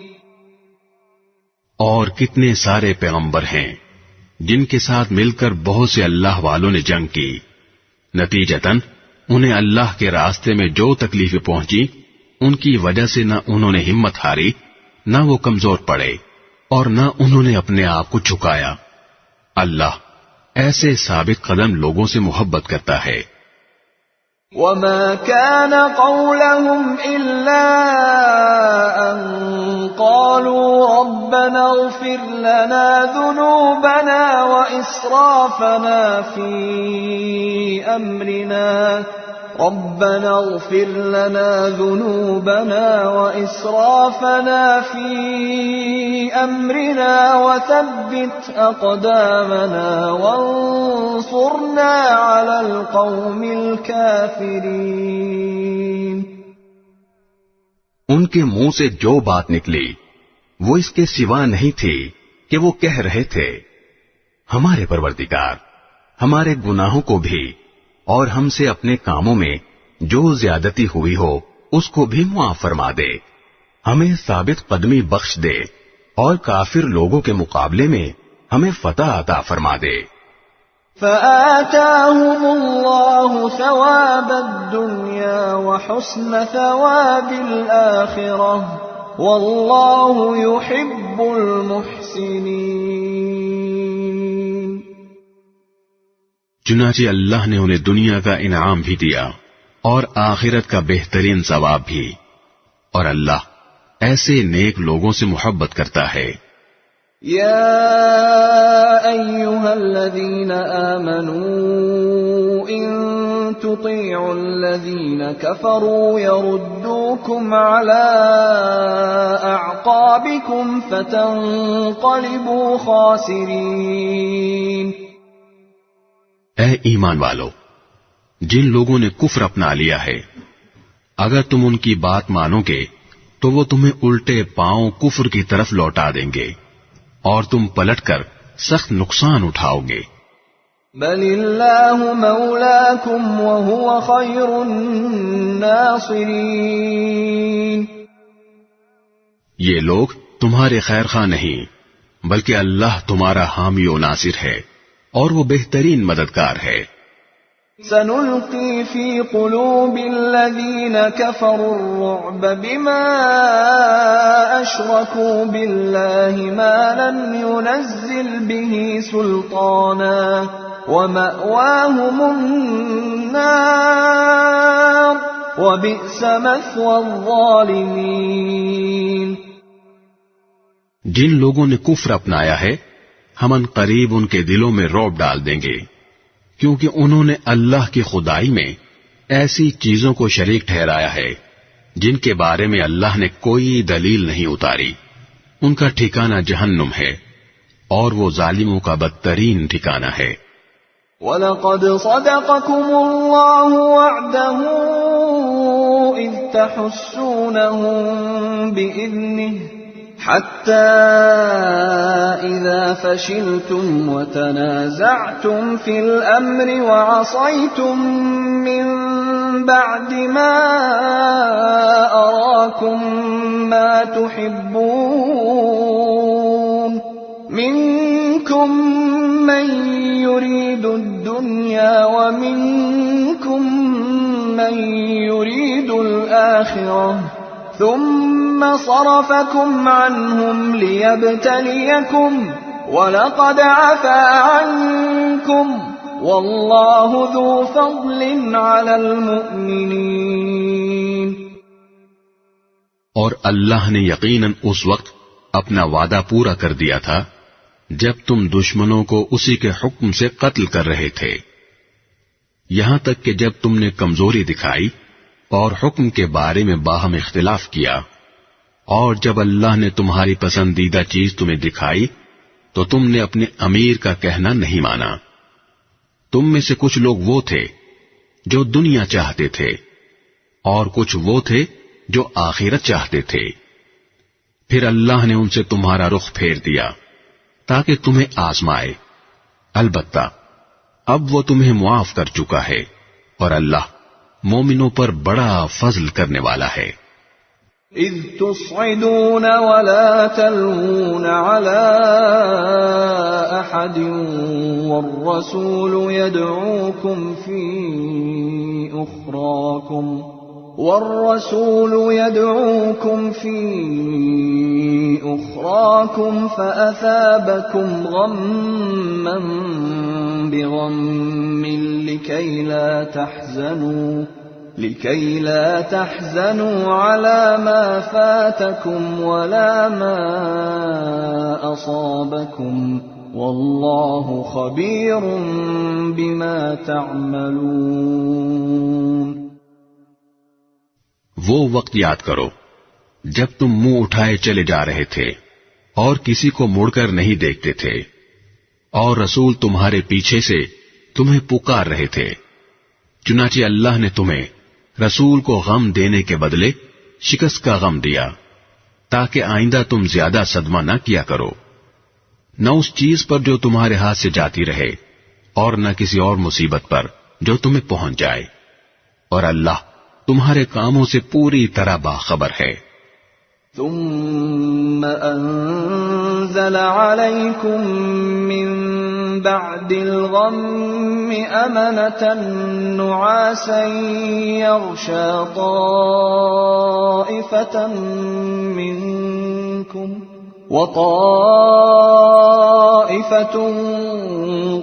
اور کتنے سارے پیغمبر ہیں جن کے ساتھ مل کر بہت سے اللہ والوں نے جنگ کی، نتیجتاً انہیں اللہ کے راستے میں جو تکلیفیں پہنچی ان کی وجہ سے نہ انہوں نے ہمت ہاری، نہ وہ کمزور پڑے، اور نہ انہوں نے اپنے آپ کو جھکایا۔ اللہ ایسے ثابت قدم لوگوں سے محبت کرتا ہے۔ وَمَا كَانَ قَوْلَهُمْ إِلَّا أَن قَالُوا رَبَّنَا اغْفِرْ لَنَا ذُنُوبَنَا وَإِسْرَافَنَا فِي أَمْرِنَا رَبَّنَا اغْفِرْ لَنَا ذُنُوبَنَا وَإِسْرَافَنَا فِي أَمْرِنَا وَثَبِّتْ أَقْدَامَنَا وَانصُرْنَا عَلَى الْقَوْمِ الْكَافِرِينَ۔ ان کے منہ سے جو بات نکلی وہ اس کے سوا نہیں تھی کہ وہ کہہ رہے تھے، ہمارے پروردگار ہمارے گناہوں کو بھی اور ہم سے اپنے کاموں میں جو زیادتی ہوئی ہو اس کو بھی معاف فرما دے، ہمیں ثابت قدمی بخش دے، اور کافر لوگوں کے مقابلے میں ہمیں فتح عطا فرما دے۔ فآتاهم الله ثواب الدنيا وحسن ثواب الآخرة والله يحب المحسنين۔ چنانچہ اللہ نے انہیں دنیا کا انعام بھی دیا اور آخرت کا بہترین ثواب بھی، اور اللہ ایسے نیک لوگوں سے محبت کرتا ہے۔ يا أيها الذين آمنوا إن تطيعوا الذين كفروا يردوكم على أعقابكم فتنقلبوا خاسرين۔ اے ایمان والو، جن لوگوں نے کفر اپنا لیا ہے، اگر تم ان کی بات مانو گے تو وہ تمہیں الٹے پاؤں کفر کی طرف لوٹا دیں گے اور تم پلٹ کر سخت نقصان اٹھاؤ گے۔ بل اللہ مولاکم وہو خیر الناصرین۔ یہ لوگ تمہارے خیر خواہ نہیں بلکہ اللہ تمہارا حامی و ناصر ہے اور وہ بہترین مددگار ہے۔ سنلقی فی قلوب الذین کفروا الرعب بما اشرکوا باللہ ما لم ينزل به سلطانا ومأواهم النار وبئس مثوى الظالمین۔ جن لوگوں نے کفر اپنایا ہے ہم ان قریب ان کے دلوں میں رعب ڈال دیں گے، کیونکہ انہوں نے اللہ کی خدائی میں ایسی چیزوں کو شریک ٹھہرایا ہے جن کے بارے میں اللہ نے کوئی دلیل نہیں اتاری۔ ان کا ٹھکانہ جہنم ہے اور وہ ظالموں کا بدترین ٹھکانہ ہے۔ وَلَقَدْ صَدَقَكُمُ اللَّهُ وَعْدَهُ إِذْ تَحُسُّونَهُم بِإِذْنِهِ حَتَّى إِذَا فَشِلْتُمْ وَتَنَازَعْتُمْ فِي الْأَمْرِ وَعَصَيْتُمْ مِنْ بَعْدِ مَا أَرَاكُمْ مَا تُحِبُّونَ مِنْكُمْ مَنْ يُرِيدُ الدُّنْيَا وَمِنْكُمْ مَنْ يُرِيدُ الْآخِرَةَ ثم صرفكم عنهم ليبتليكم ولقد عفا عنكم والله ذو فضل على المؤمنين۔ اور اللہ نے یقیناً اس وقت اپنا وعدہ پورا کر دیا تھا جب تم دشمنوں کو اسی کے حکم سے قتل کر رہے تھے، یہاں تک کہ جب تم نے کمزوری دکھائی اور حکم کے بارے میں باہم اختلاف کیا، اور جب اللہ نے تمہاری پسندیدہ چیز تمہیں دکھائی تو تم نے اپنے امیر کا کہنا نہیں مانا۔ تم میں سے کچھ لوگ وہ تھے جو دنیا چاہتے تھے اور کچھ وہ تھے جو آخرت چاہتے تھے، پھر اللہ نے ان سے تمہارا رخ پھیر دیا تاکہ تمہیں آزمائے، البتہ اب وہ تمہیں معاف کر چکا ہے اور اللہ مومنوں پر بڑا فضل کرنے والا ہے۔ اذ تصعدون ولا تلوون على احد والرسول يدعوكم في اخراكم فاثابكم غما بغم لكي لا تحزنوا على ما فاتكم ولا ما أصابكم والله خبير بما تعملون۔ وہ وقت یاد کرو جب تم منہ اٹھائے چلے جا رہے تھے اور کسی کو مڑ کر نہیں دیکھتے تھے، اور رسول تمہارے پیچھے سے تمہیں پکار رہے تھے، چنانچہ اللہ نے تمہیں رسول کو غم دینے کے بدلے شکست کا غم دیا تاکہ آئندہ تم زیادہ صدمہ نہ کیا کرو، نہ اس چیز پر جو تمہارے ہاتھ سے جاتی رہے اور نہ کسی اور مصیبت پر جو تمہیں پہنچ جائے، اور اللہ تمہارے کاموں سے پوری طرح باخبر ہے۔ ثم انزل عليكم من بعد الغم أمنة نعاسا يغشى طائفة منكم وطائفة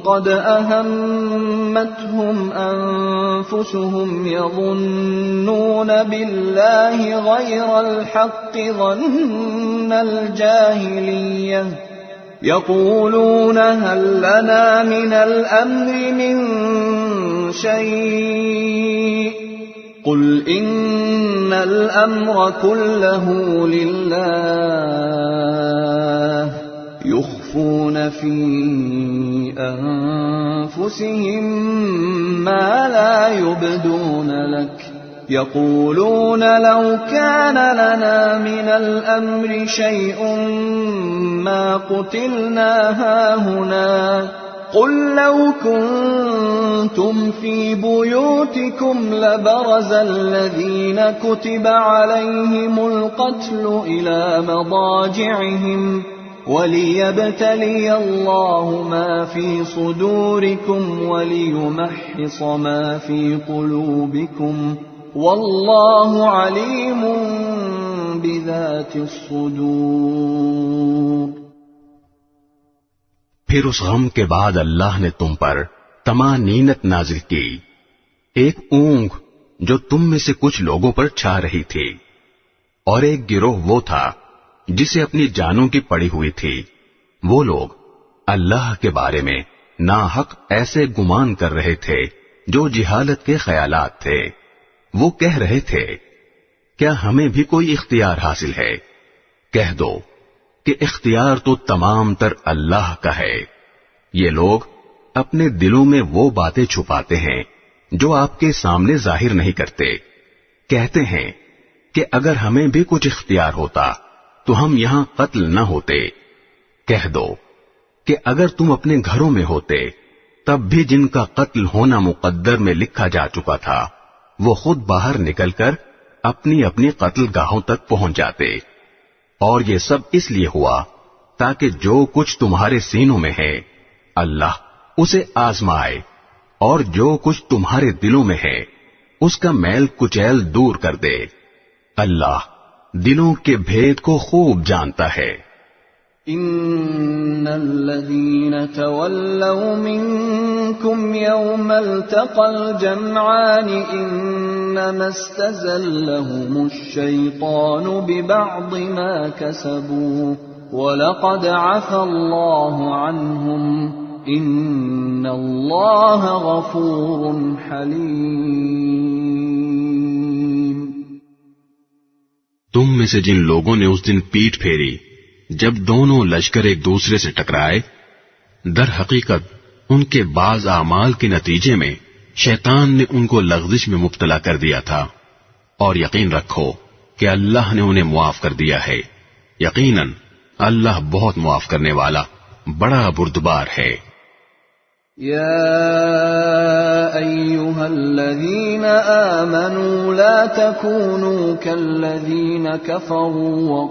قد أهمتهم أنفسهم يظنون بالله غير الحق ظن الجاهلية يقولون هل لنا من الأمر من شيء قل إن الأمر كله لله يخفون في أنفسهم ما لا يبدون لك يقولون لو كان لنا من الأمر شيء ما قتلنا هاهنا قل لو كنتم في بيوتكم لبرز الذين كتب عليهم القتل إلى مضاجعهم وليبتلي الله ما في صدوركم وليمحص ما في قلوبكم والله عليم بذات الصدور. پھر اس غم کے بعد اللہ نے تم پر طمانینت نازل کی، ایک اونگ جو تم میں سے کچھ لوگوں پر چھا رہی تھی، اور ایک گروہ وہ تھا جسے اپنی جانوں کی پڑی ہوئی تھی. وہ لوگ اللہ کے بارے میں ناحق ایسے گمان کر رہے تھے جو جہالت کے خیالات تھے. وہ کہہ رہے تھے کیا ہمیں بھی کوئی اختیار حاصل ہے؟ کہہ دو کہ اختیار تو تمام تر اللہ کا ہے. یہ لوگ اپنے دلوں میں وہ باتیں چھپاتے ہیں جو آپ کے سامنے ظاہر نہیں کرتے. کہتے ہیں کہ اگر ہمیں بھی کچھ اختیار ہوتا تو ہم یہاں قتل نہ ہوتے. کہہ دو کہ اگر تم اپنے گھروں میں ہوتے تب بھی جن کا قتل ہونا مقدر میں لکھا جا چکا تھا وہ خود باہر نکل کر اپنی اپنی قتل گاہوں تک پہنچ جاتے. اور یہ سب اس لیے ہوا تاکہ جو کچھ تمہارے سینوں میں ہے اللہ اسے آزمائے، اور جو کچھ تمہارے دلوں میں ہے اس کا میل کچیل دور کر دے. اللہ دلوں کے بھید کو خوب جانتا ہے. ان الذين تولوا منكم يوم التقى الجمعان انما استزلهم الشيطان ببعض ما كسبوا ولقد عفى الله عنهم ان الله غفور حليم. تم میں سے جن لوگوں نے اس دن پیٹھ پھیری جب دونوں لشکر ایک دوسرے سے ٹکرائے، در حقیقت ان کے بعض اعمال کے نتیجے میں شیطان نے ان کو لغزش میں مبتلا کر دیا تھا، اور یقین رکھو کہ اللہ نے انہیں معاف کر دیا ہے. یقیناً اللہ بہت معاف کرنے والا بڑا بردبار ہے. يا أيها الذين آمنوا لا تكونوا كالذين كفروا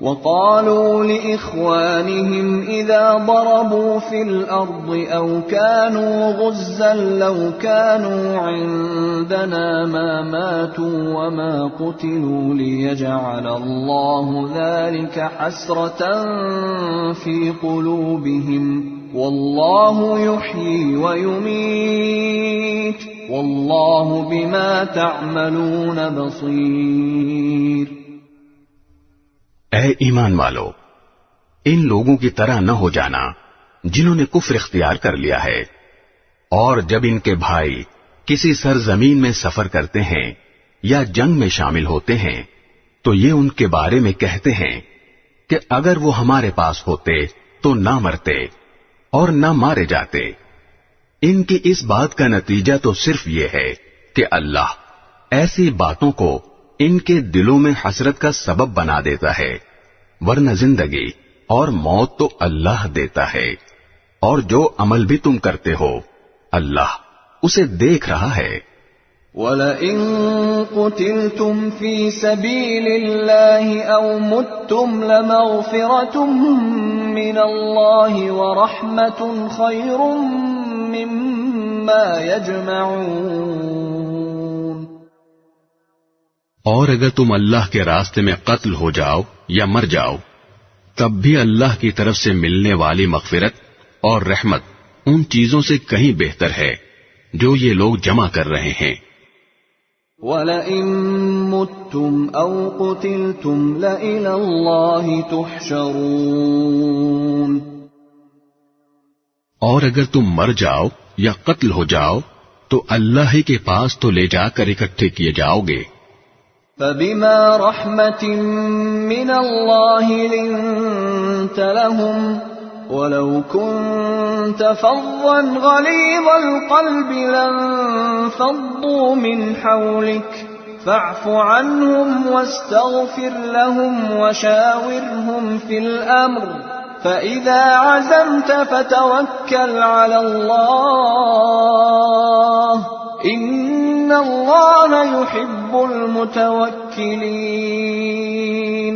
وقالوا لإخوانهم إذا ضربوا في الأرض أو كانوا غزا لو كانوا عندنا ما ماتوا وما قتلوا ليجعل الله ذلك حسرة في قلوبهم والله يحيي ويميت والله بما تعملون بصير. اے ایمان والو، ان لوگوں کی طرح نہ ہو جانا جنہوں نے کفر اختیار کر لیا ہے، اور جب ان کے بھائی کسی سرزمین میں سفر کرتے ہیں یا جنگ میں شامل ہوتے ہیں تو یہ ان کے بارے میں کہتے ہیں کہ اگر وہ ہمارے پاس ہوتے تو نہ مرتے اور نہ مارے جاتے. ان کی اس بات کا نتیجہ تو صرف یہ ہے کہ اللہ ایسی باتوں کو ان کے دلوں میں حسرت کا سبب بنا دیتا ہے، ورنہ زندگی اور موت تو اللہ دیتا ہے، اور جو عمل بھی تم کرتے ہو اللہ اسے دیکھ رہا ہے. وَلَئِن قُتِلْتُمْ فِي سَبِيلِ اللَّهِ أَوْ مُتُّمْ لَمَغْفِرَةٌ مِّنَ اللَّهِ وَرَحْمَةٌ خَيْرٌ مِّمَّا يَجْمَعُونَ. اور اگر تم اللہ کے راستے میں قتل ہو جاؤ یا مر جاؤ تب بھی اللہ کی طرف سے ملنے والی مغفرت اور رحمت ان چیزوں سے کہیں بہتر ہے جو یہ لوگ جمع کر رہے ہیں. وَلَئِن مُتُّمْ أَوْ قُتِلْتُمْ لَإِلَى اللَّهِ تُحْشَرُونَ. اور اگر تم مر جاؤ یا قتل ہو جاؤ تو اللہ ہی کے پاس تو لے جا کر اکٹھے کیے جاؤ گے. فبما رحمة من الله لنت لهم ولو كنت فظا غليظ القلب لانفضوا من حولك فاعف عنهم واستغفر لهم وشاورهم في الأمر فإذا عزمت فتوكل على الله إن الله يحب المتوكلين.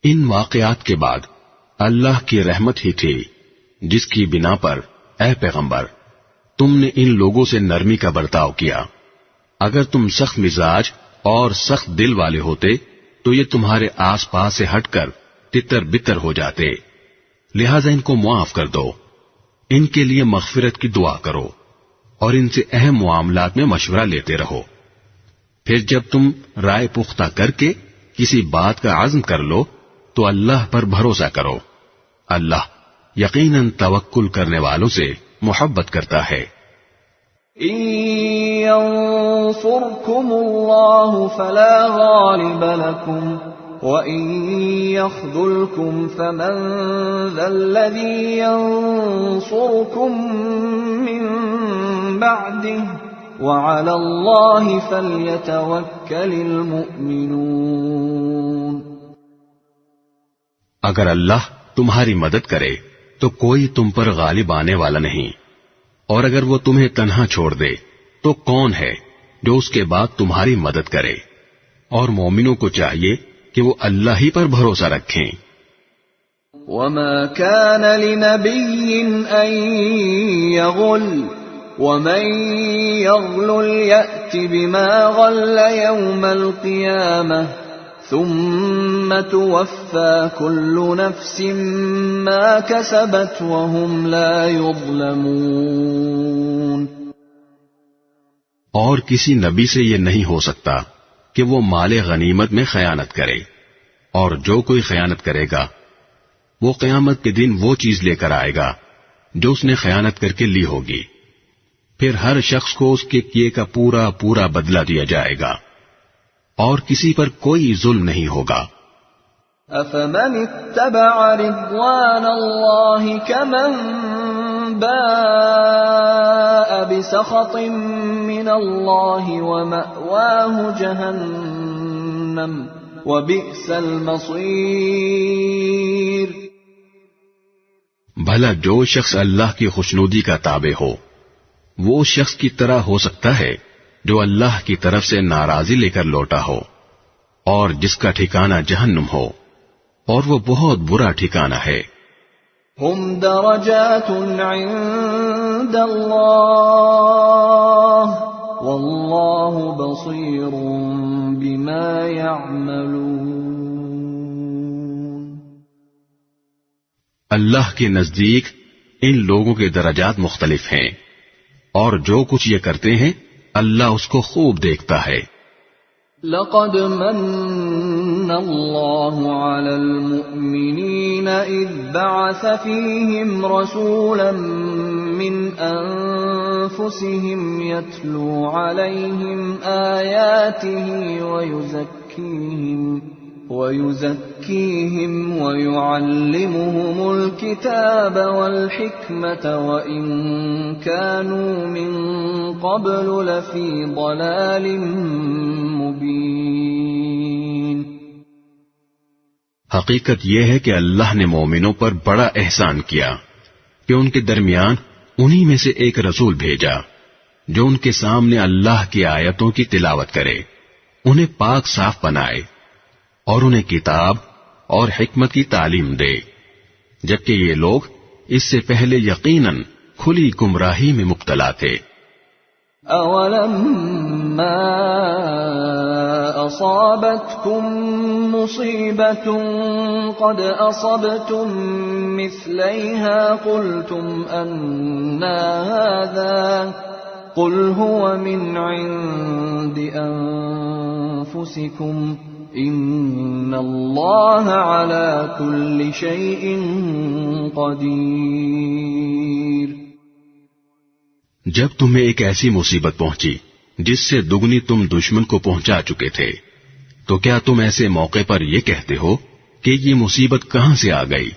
ان واقعات کے بعد اللہ کی رحمت ہی تھی جس کی بنا پر اے پیغمبر تم نے ان لوگوں سے نرمی کا برتاؤ کیا. اگر تم سخت مزاج اور سخت دل والے ہوتے تو یہ تمہارے آس پاس سے ہٹ کر تتر بتر ہو جاتے. لہذا ان کو معاف کر دو، ان کے لیے مغفرت کی دعا کرو اور ان سے اہم معاملات میں مشورہ لیتے رہو. پھر جب تم رائے پختہ کر کے کسی بات کا عزم کر لو تو اللہ پر بھروسہ کرو. اللہ یقیناً توکل کرنے والوں سے محبت کرتا ہے. إن ينصركم الله فلا غالب لكم وإن يخذلكم فمن ذا الذي ينصركم من بعده وعلى الله فليتوكل المؤمنون. اگر اللہ تمہاری مدد کرے تو کوئی تم پر غالب آنے والا نہیں، اور اگر وہ تمہیں تنہا چھوڑ دے تو کون ہے جو اس کے بعد تمہاری مدد کرے. اور مومنوں کو چاہیے کہ وہ اللہ ہی پر بھروسہ رکھیں. وما كان لنبي أن يغل ومن يغل يأت بما غل يوم القيامة ثم توفى كل نفس ما كسبت وهم لا يظلمون. اور کسی نبی سے یہ نہیں ہو سکتا کہ وہ مال غنیمت میں خیانت کرے، اور جو کوئی خیانت کرے گا وہ قیامت کے دن وہ چیز لے کر آئے گا جو اس نے خیانت کر کے لی ہوگی. پھر ہر شخص کو اس کے کیے کا پورا پورا بدلہ دیا جائے گا اور کسی پر کوئی ظلم نہیں ہوگا. أفمن اتبع رضوان الله كمن باء بسخط من الله ومأواه جهنم وبئس المصير. بھلا جو شخص اللہ کی خوشنودی کا تابع ہو وہ اس شخص کی طرح ہو سکتا ہے جو اللہ کی طرف سے ناراضی لے کر لوٹا ہو اور جس کا ٹھکانہ جہنم ہو، اور وہ بہت برا ٹھکانہ ہے. هم درجات عند الله والله بصير بما يعملون. اللہ کے نزدیک ان لوگوں کے درجات مختلف ہیں اور جو کچھ یہ کرتے ہیں اللہ اس کو خوب دیکھتا ہے. لقد من الله على المؤمنين إذ بعث فيهم رسولا من أنفسهم يتلو عليهم آياته ويزكيهم ويعلمهم الكتاب والحكمة وإن كانوا من قبل لفي ضلال مبين. حقیقت یہ ہے کہ اللہ نے مومنوں پر بڑا احسان کیا کہ ان کے درمیان انہی میں سے ایک رسول بھیجا جو ان کے سامنے اللہ کی آیتوں کی تلاوت کرے، انہیں پاک صاف بنائے اور انہیں کتاب اور حکمت کی تعلیم دے، جبکہ یہ لوگ اس سے پہلے یقیناً کھلی گمراہی میں مبتلا تھے. أَوَلَمَّا أَصَابَتْكُم مُّصِيبَةٌ قَدْ أَصَبْتُم مِّثْلَيْهَا قُلْتُمْ أَنَّىٰ هَٰذَا قُلْ هُوَ مِنْ عِندِ أَنفُسِكُمْ ان اللہ علی کل شیء قدیر۔ جب تمہیں ایک ایسی مصیبت پہنچی جس سے دگنی تم دشمن کو پہنچا چکے تھے، تو کیا تم ایسے موقع پر یہ کہتے ہو کہ یہ مصیبت کہاں سے آ گئی؟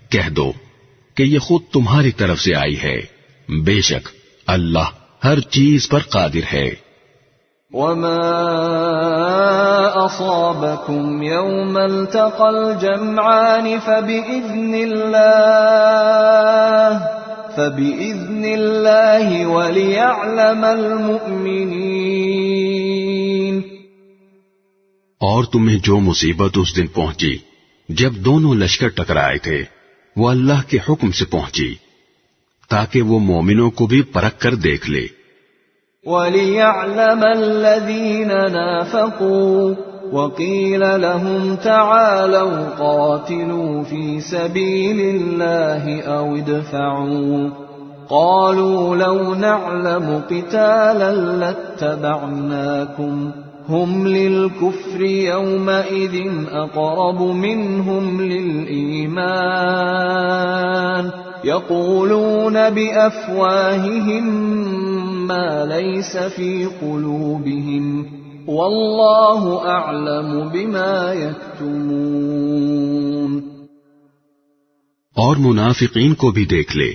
کہہ دو کہ یہ خود تمہاری طرف سے آئی ہے، بے شک اللہ ہر چیز پر قادر ہے۔ وما أصابكم يوم التقى الجمعان فبإذن الله وليعلم المؤمنين۔ اور تمہیں جو مصیبت اس دن پہنچی جب دونوں لشکر ٹکرائے تھے، وہ اللہ کے حکم سے پہنچی تاکہ وہ مومنوں کو بھی پرکھ کر دیکھ لے۔ وَلِيَعْلَمَ الَّذِينَ نَافَقُوا وَقِيلَ لَهُمْ تَعَالَوْا قَاتِلُوا فِي سَبِيلِ اللَّهِ أَوْ ادْفَعُوا قَالُوا لَوْ نَعْلَمُ قِتَالًا لَاتَّبَعْنَاكُمْ هُمْ لِلْكُفْرِ يَوْمَئِذٍ أَقْرَبُ مِنْهُمْ لِلْإِيمَانِ يَقُولُونَ بِأَفْوَاهِهِمْ مَا لَيْسَ فِي قُلُوبِهِمْ وَاللَّهُ أَعْلَمُ بِمَا يَكْتُمُونَ۔ اور منافقین کو بھی دیکھ لے،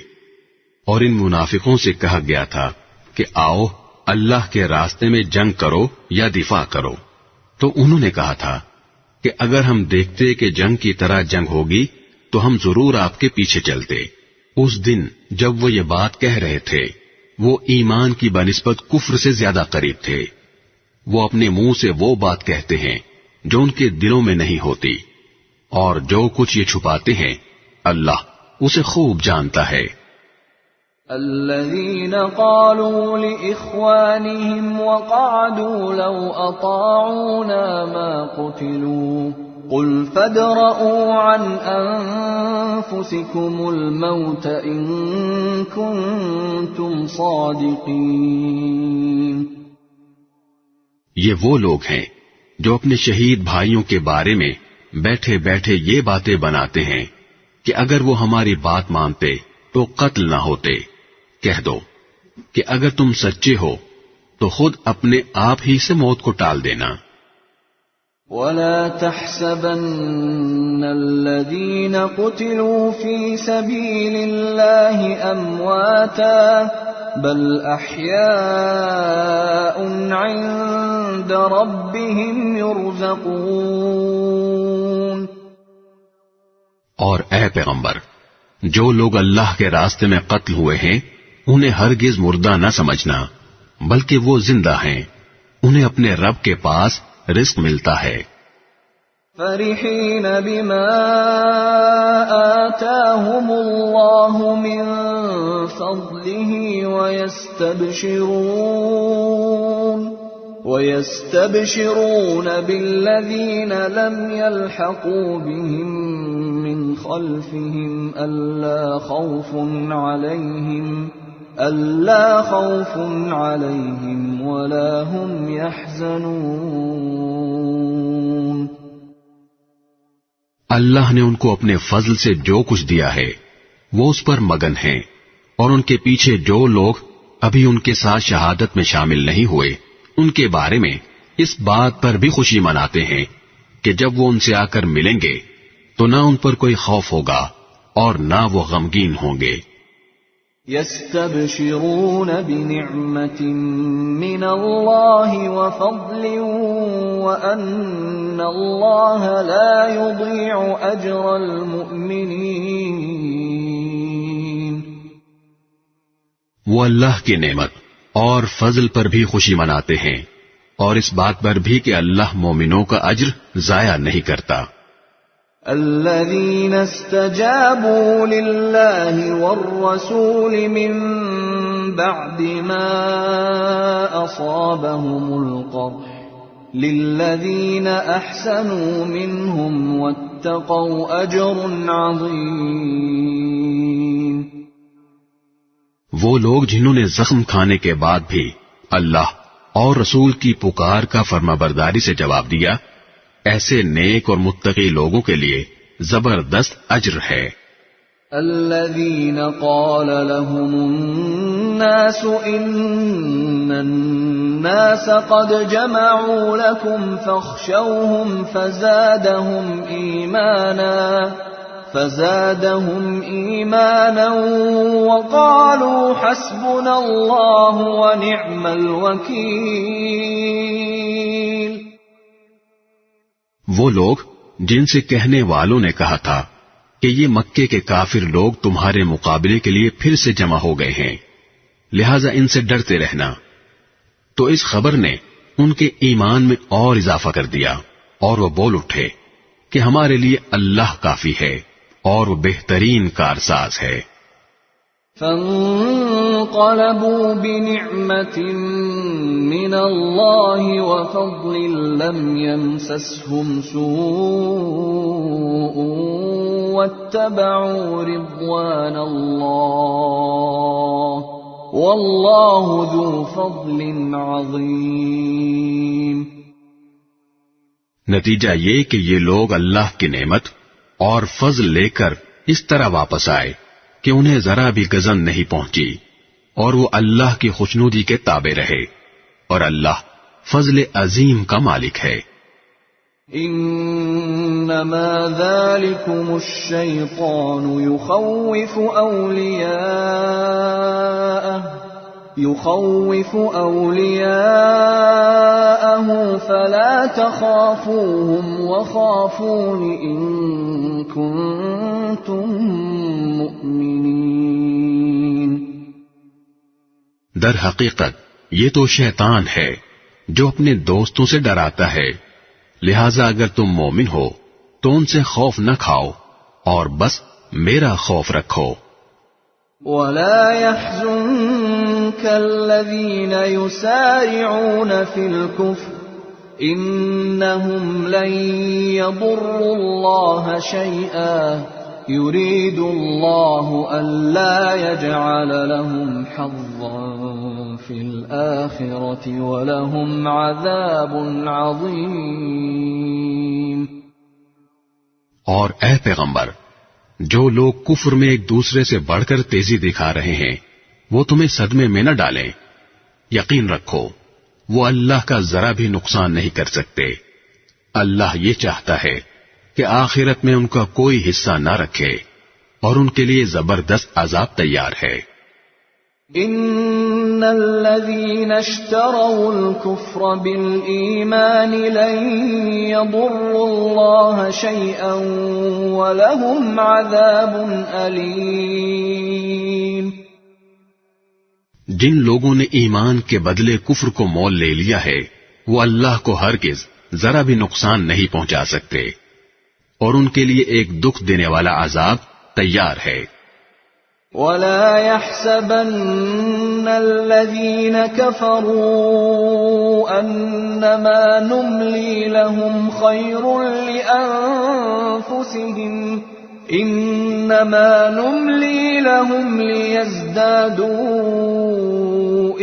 اور ان منافقوں سے کہا گیا تھا کہ آؤ اللہ کے راستے میں جنگ کرو یا دفاع کرو، تو انہوں نے کہا تھا کہ اگر ہم دیکھتے کہ جنگ کی طرح جنگ ہوگی تو ہم ضرور آپ کے پیچھے چلتے۔ اس دن جب وہ یہ بات کہہ رہے تھے، وہ ایمان کی بنسبت کفر سے زیادہ قریب تھے۔ وہ اپنے منہ سے وہ بات کہتے ہیں جو ان کے دلوں میں نہیں ہوتی، اور جو کچھ یہ چھپاتے ہیں اللہ اسے خوب جانتا ہے۔ الذين قالوا لإخوانهم وقعدوا لو أطاعونا ما قتلوا قل فادرءوا عن أنفسكم الموت إن كنتم صادقين۔ یہ وہ لوگ ہیں جو اپنے شہید بھائیوں کے بارے میں بیٹھے بیٹھے یہ باتیں بناتے ہیں کہ اگر وہ ہماری بات مانتے تو قتل نہ ہوتے۔ کہہ دو کہ اگر تم سچے ہو تو خود اپنے آپ ہی سے موت کو ٹال دینا۔ وَلَا تَحْسَبَنَّ الَّذِينَ قُتِلُوا فِي سَبِيلِ اللَّهِ أَمْوَاتًا بَلْ أَحْيَاءٌ عِندَ رَبِّهِمْ يُرْزَقُونَ۔ اور اے پیغمبر، جو لوگ اللہ کے راستے میں قتل ہوئے ہیں انہیں ہرگز مردہ نہ سمجھنا، بلکہ وہ زندہ ہیں، انہیں اپنے رب کے پاس رزق ملتا ہے۔ فرحین بما آتاهم اللہ من فضله ويستبشرون بالذین لم يلحقوا بهم من خلفهم ألا خوف عليهم ولا هم يحزنون۔ اللہ نے ان کو اپنے فضل سے جو کچھ دیا ہے وہ اس پر مگن ہیں، اور ان کے پیچھے جو لوگ ابھی ان کے ساتھ شہادت میں شامل نہیں ہوئے ان کے بارے میں اس بات پر بھی خوشی مناتے ہیں کہ جب وہ ان سے آ کر ملیں گے تو نہ ان پر کوئی خوف ہوگا اور نہ وہ غمگین ہوں گے۔ يستبشرون بنعمة من الله وفضل وأن الله لا يضيع أجر المؤمنين۔ وہ اللہ کی نعمت اور فضل پر بھی خوشی مناتے ہیں، اور اس بات پر بھی کہ اللہ مومنوں کا اجر ضائع نہیں کرتا۔ الذين استجابوا لله والرسول من بعد ما أصابهم القرح للذين أحسنوا منهم واتقوا أجر عظيم۔ وہ لوگ جنہوں نے زخم کھانے کے بعد بھی اللہ اور رسول کی پکار کا فرمانبرداری سے جواب دیا، ایسے نیک اور متقی لوگوں کے لیے زبردست اجر ہے۔ الذين قال لهم الناس إن الناس قد جمعوا لكم فاخشوهم فزادهم إيمانا وقالوا حسبنا الله ونعم الوكيل۔ وہ لوگ جن سے کہنے والوں نے کہا تھا کہ یہ مکے کے کافر لوگ تمہارے مقابلے کے لیے پھر سے جمع ہو گئے ہیں، لہذا ان سے ڈرتے رہنا، تو اس خبر نے ان کے ایمان میں اور اضافہ کر دیا، اور وہ بول اٹھے کہ ہمارے لیے اللہ کافی ہے اور وہ بہترین کارساز ہے۔ فانقلبوا بنعمة من الله وفضل لم يمسسهم سوء واتبعوا رضوان الله والله ذو فضل عظيم۔ نتیجہ یہ کہ یہ لوگ اللہ کی نعمت اور فضل لے کر اس طرح واپس آئے کہ انہیں ذرا بھی گزن نہیں پہنچی، اور وہ اللہ کی خوشنودی کے تابع رہے، اور اللہ فضل عظیم کا مالک ہے۔ انما ذلكم الشيطان يخوف أولياءه فلا تخافوهم وخافون إن كنتم مؤمنين۔ در حقیقت یہ تو شیطان ہے جو اپنے دوستوں سے ڈراتا ہے، لہذا اگر تم مومن ہو تو ان سے خوف نہ کھاؤ اور بس میرا خوف رکھو۔ ولا يحزنك الذين يسارعون في الكفر إنهم لن يضروا الله شيئا يريد الله ألا يجعل لهم حظا في الآخرة ولهم عذاب عظيم۔ اور اے پیغمبر، جو لوگ کفر میں ایک دوسرے سے بڑھ کر تیزی دکھا رہے ہیں وہ تمہیں صدمے میں نہ ڈالیں، یقین رکھو وہ اللہ کا ذرا بھی نقصان نہیں کر سکتے۔ اللہ یہ چاہتا ہے کہ آخرت میں ان کا کوئی حصہ نہ رکھے اور ان کے لیے زبردست عذاب تیار ہے۔ ان الذين اشتروا الكفر بالإيمان لن يضروا الله شيئا ولهم عذاب أليم۔ جن لوگوں نے ایمان کے بدلے کفر کو مول لے لیا ہے وہ اللہ کو ہرگز ذرا بھی نقصان نہیں پہنچا سکتے، اور ان کے لیے ایک دکھ دینے والا عذاب تیار ہے۔ ولا يحسبن الذين كفروا أنما نملي لهم خير لأنفسهم إنما نملي لهم ليزدادوا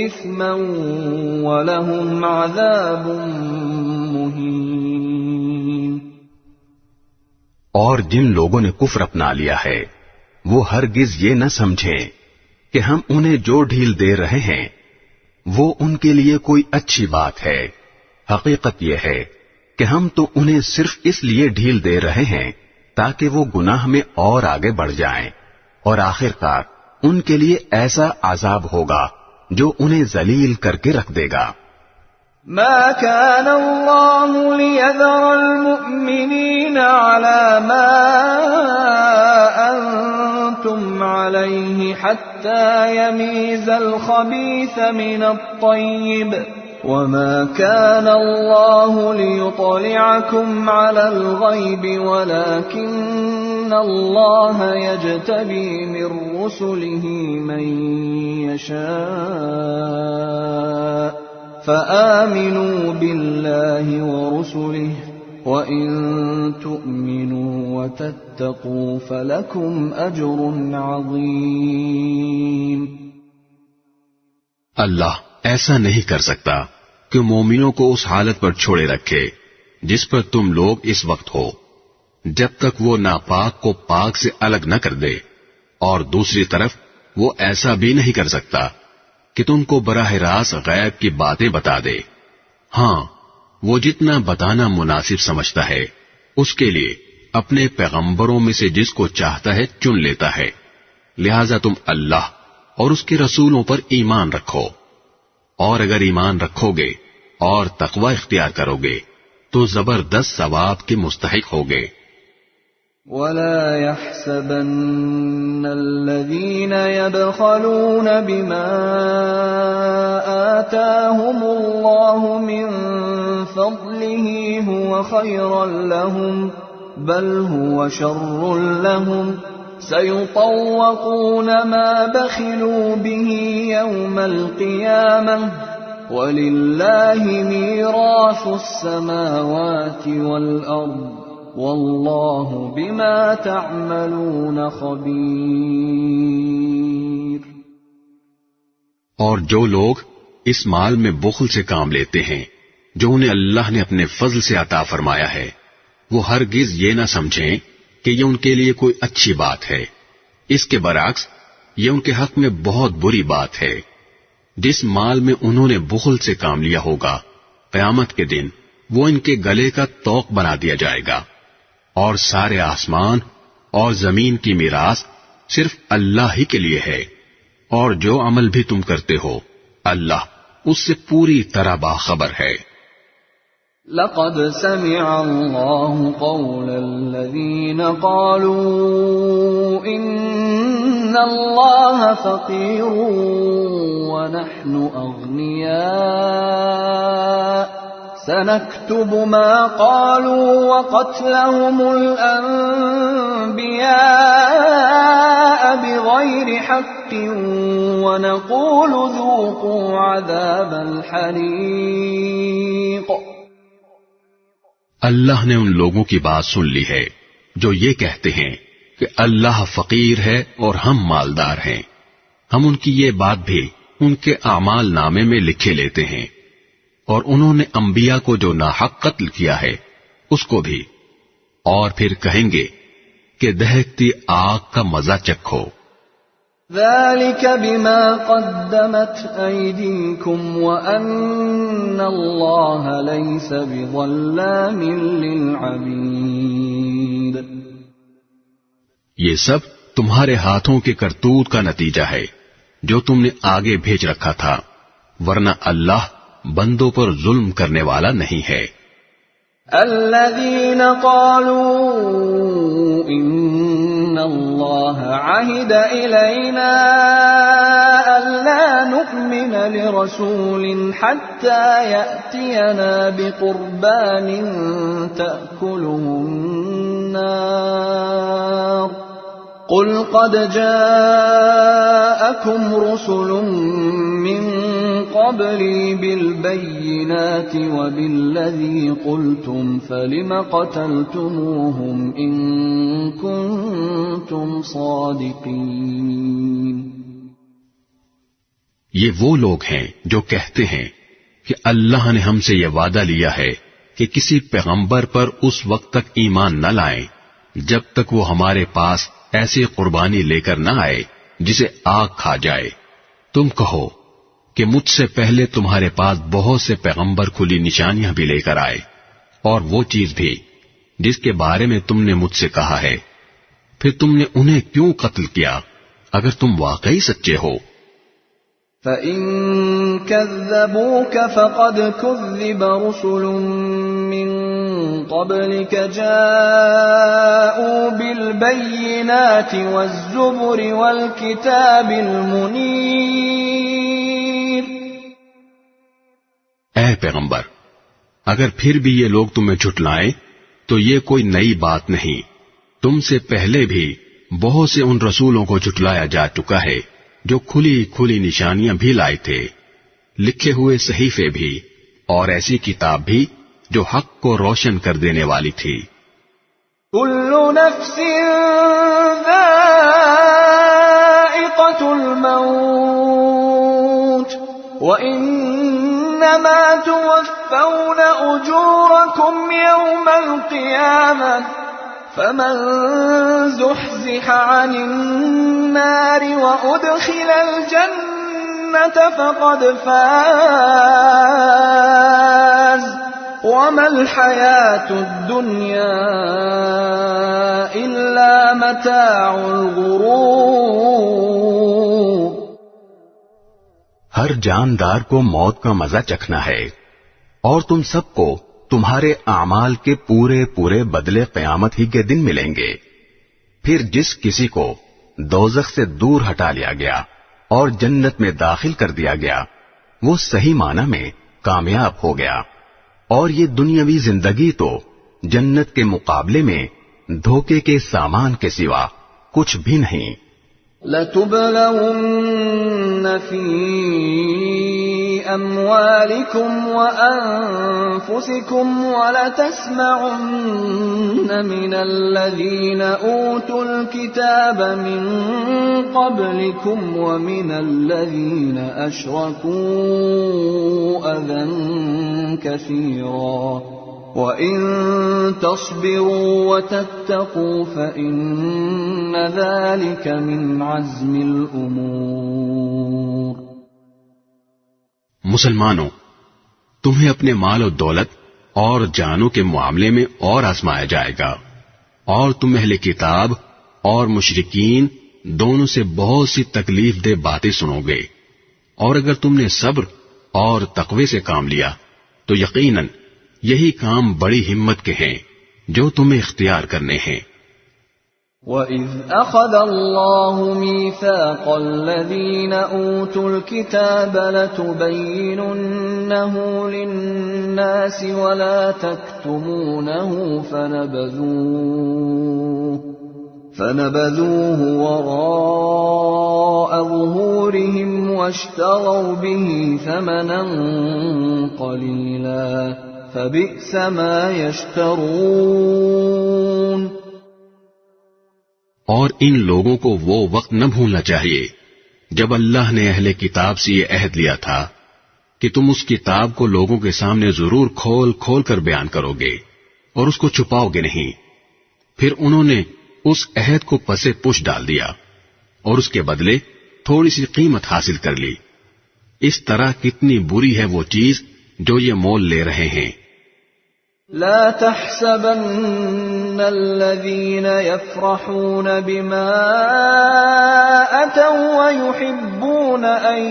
إثما ولهم عذاب مهين۔ اور جن لوگوں نے کفر اپنا لیا ہے وہ ہرگز یہ نہ سمجھیں کہ ہم انہیں جو ڈھیل دے رہے ہیں وہ ان کے لیے کوئی اچھی بات ہے۔ حقیقت یہ ہے کہ ہم تو انہیں صرف اس لیے ڈھیل دے رہے ہیں تاکہ وہ گناہ میں اور آگے بڑھ جائیں، اور آخرکار ان کے لیے ایسا عذاب ہوگا جو انہیں ذلیل کر کے رکھ دے گا۔ ما كان الله ليذر المؤمنين على ما أنتم عليه حتى يميز الخبيث من الطيب وما كان الله ليطلعكم على الغيب ولكن الله يجتبي من رسله من يشاء فآمنوا بالله ورسله وإن تؤمنوا وتتقوا فلكم أجر عظيم۔ اللہ ایسا نہیں کر سکتا کہ مومنوں کو اس حالت پر چھوڑے رکھے جس پر تم لوگ اس وقت ہو، جب تک وہ ناپاک کو پاک سے الگ نہ کر دے، اور دوسری طرف وہ ایسا بھی نہیں کر سکتا کہ تم کو براہ راست غیب کی باتیں بتا دے۔ ہاں، وہ جتنا بتانا مناسب سمجھتا ہے اس کے لیے اپنے پیغمبروں میں سے جس کو چاہتا ہے چن لیتا ہے، لہذا تم اللہ اور اس کے رسولوں پر ایمان رکھو، اور اگر ایمان رکھو گے اور تقوی اختیار کرو گے تو زبردست ثواب کے مستحق ہوگے۔ وَلَا يَحْسَبَنَّ الَّذِينَ يَبْخَلُونَ بِمَا آتَاهُمُ اللَّهُ مِنْ فَضْلِهِ هُوَ خَيْرًا لَهُمْ بَلْ هُوَ شَرٌّ لَهُمْ سَيُطَوَّقُونَ مَا بَخِلُوا بِهِ يَوْمَ الْقِيَامَةِ وَلِلَّهِ مِيرَاثُ السَّمَاوَاتِ وَالْأَرْضِ وَاللَّهُ بِمَا تَعْمَلُونَ خَبِيرٌ۔ اور جو لوگ اس مال میں بخل سے کام لیتے ہیں جو انہیں اللہ نے اپنے فضل سے عطا فرمایا ہے، وہ ہرگز یہ نہ سمجھیں کہ یہ ان کے لیے کوئی اچھی بات ہے، اس کے برعکس یہ ان کے حق میں بہت بری بات ہے۔ جس مال میں انہوں نے بخل سے کام لیا ہوگا، قیامت کے دن وہ ان کے گلے کا طوق بنا دیا جائے گا، اور سارے آسمان اور زمین کی میراث صرف اللہ ہی کے لیے ہے، اور جو عمل بھی تم کرتے ہو اللہ اس سے پوری طرح باخبر ہے۔ لقد سمع الله قول الذين قالوا إن الله فقير ونحن أغنياء سنكتب ما قالوا وقتلهم الأنبياء بغير حق ونقول ذوقوا عذاب الحريق۔ اللہ نے ان لوگوں کی بات سن لی ہے جو یہ کہتے ہیں کہ اللہ فقیر ہے اور ہم مالدار ہیں، ہم ان کی یہ بات بھی ان کے اعمال نامے میں لکھے لیتے ہیں، اور انہوں نے انبیاء کو جو ناحق قتل کیا ہے اس کو بھی، اور پھر کہیں گے کہ دہکتی آگ کا مزہ چکھو۔ ذَلِكَ بِمَا قَدَّمَتْ أَيْدِيكُمْ وَأَنَّ اللَّهَ لَيْسَ بِظَلَّامٍ لِّلْعَبِيدِ۔ یہ سب تمہارے ہاتھوں کے کرتوت کا نتیجہ ہے جو تم نے آگے بھیج رکھا تھا، ورنہ اللہ بندوں پر ظلم کرنے والا نہیں ہے۔ الذين قالوا إن الله عهد إلينا ألا نؤمن لرسول حتى يأتينا بقربان تأكله النار قل قد جاءكم رسل من قبلي بالبينات وبالذي قلتم فلم قتلتموهم إن كنتم صادقين۔ یہ وہ لوگ ہیں جو کہتے ہیں کہ اللہ نے ہم سے یہ وعدہ لیا ہے کہ کسی پیغمبر پر اس وقت تک ایمان نہ لائیں جب تک وہ ہمارے پاس ایسی قربانی لے کر نہ آئے جسے آگ کھا جائے۔ تم کہو کہ مجھ سے پہلے تمہارے پاس بہت سے پیغمبر کھلی نشانیاں بھی لے کر آئے، اور وہ چیز بھی جس کے بارے میں تم نے مجھ سے کہا ہے، پھر تم نے انہیں کیوں قتل کیا اگر تم واقعی سچے ہو؟ فَإِن كَذَّبُوكَ فَقَدْ كُذِّبَ رُسُلٌ مِّن قَبْلِكَ جَاءُوا بِالْبَيِّنَاتِ وَالزُّبُرِ وَالْكِتَابِ الْمُنِيرِ۔ اے پیغمبر، اگر پھر بھی یہ لوگ تمہیں جھٹلائیں تو یہ کوئی نئی بات نہیں، تم سے پہلے بھی بہت سے ان رسولوں کو جھٹلایا جا چکا ہے جو کھلی کھلی نشانیاں بھی لائے تھے، لکھے ہوئے صحیفے بھی، اور ایسی کتاب بھی جو حق کو روشن کر دینے والی تھی۔ كل نفس ذائقة الموت وإنما إنما توفون أجوركم يوم القيامة فمن زحزح عن النار وأدخل الجنة فقد فاز وما الحياة الدنيا إلا متاع الغرور. ہر جاندار کو موت کا مزہ چکھنا ہے، اور تم سب کو تمہارے اعمال کے پورے پورے بدلے قیامت ہی کے دن ملیں گے. پھر جس کسی کو دوزخ سے دور ہٹا لیا گیا اور جنت میں داخل کر دیا گیا، وہ صحیح معنی میں کامیاب ہو گیا. اور یہ دنیاوی زندگی تو جنت کے مقابلے میں دھوکے کے سامان کے سوا کچھ بھی نہیں. لَتُبْلَوُنَّ فِي أَمْوَالِكُمْ وَأَنفُسِكُمْ وَلَتَسْمَعُنَّ مِنَ الَّذِينَ أُوتُوا الْكِتَابَ مِنْ قَبْلِكُمْ وَمِنَ الَّذِينَ أَشْرَكُوا أَذًى كَثِيرًا وَإِن تَصْبِرُوا وَتَتَّقُوا فَإِنَّ ذَلِكَ مِنْ عَزْمِ الْأُمُورِ. مسلمانوں، تمہیں اپنے مال و دولت اور جانوں کے معاملے میں اور آزمایا جائے گا، اور تم اہل کتاب اور مشرکین دونوں سے بہت سی تکلیف دہ باتیں سنو گے، اور اگر تم نے صبر اور تقوی سے کام لیا تو یقیناً یہی کام بڑی ہمت کے ہیں جو تمہیں اختیار کرنے ہیں. وَإِذْ أَخَذَ اللَّهُ مِيثَاقَ الَّذِينَ أُوتُوا الْكِتَابَ لَتُبَيِّنُنَّهُ لِلنَّاسِ وَلَا تَكْتُمُونَهُ فَنَبَذُوهُ وَرَاءَ ظُهُورِهِمْ وَاشْتَرَوْا بِهِ ثَمَنًا قَلِيلًا فَبِئْسَ مَا يَشْتَرُونَ. اور ان لوگوں کو وہ وقت نہ بھولنا چاہیے جب اللہ نے اہل کتاب سے یہ عہد لیا تھا کہ تم اس کتاب کو لوگوں کے سامنے ضرور کھول کھول کر بیان کرو گے اور اس کو چھپاؤ گے نہیں. پھر انہوں نے اس عہد کو پسے پش ڈال دیا اور اس کے بدلے تھوڑی سی قیمت حاصل کر لی. اس طرح کتنی بری ہے وہ چیز جو یہ مول لے رہے ہیں. لا تحسبن الذين يفرحون بما أتوا ويحبون أن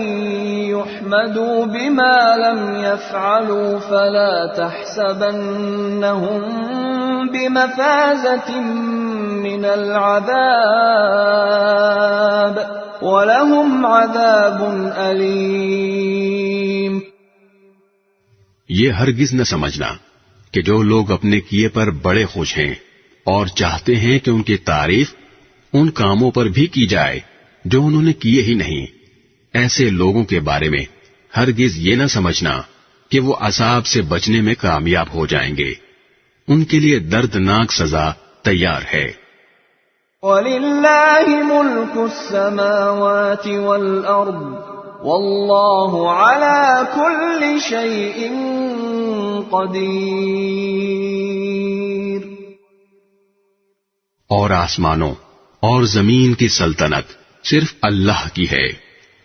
يحمدوا بما لم يفعلوا فلا تحسبنهم بمفازة من العذاب ولهم عذاب أليم. یہ ہرگز نہ سمجھنا کہ جو لوگ اپنے کیے پر بڑے خوش ہیں اور چاہتے ہیں کہ ان کی تعریف ان کاموں پر بھی کی جائے جو انہوں نے کیے ہی نہیں، ایسے لوگوں کے بارے میں ہرگز یہ نہ سمجھنا کہ وہ عذاب سے بچنے میں کامیاب ہو جائیں گے. ان کے لیے دردناک سزا تیار ہے. وَلِلَّهِ مُلْكُ السَّمَاوَاتِ وَالْأَرْضِ وَاللَّهُ عَلَى كُلِّ شَيْءٍ قدیر. اور آسمانوں اور زمین کی سلطنت صرف اللہ کی ہے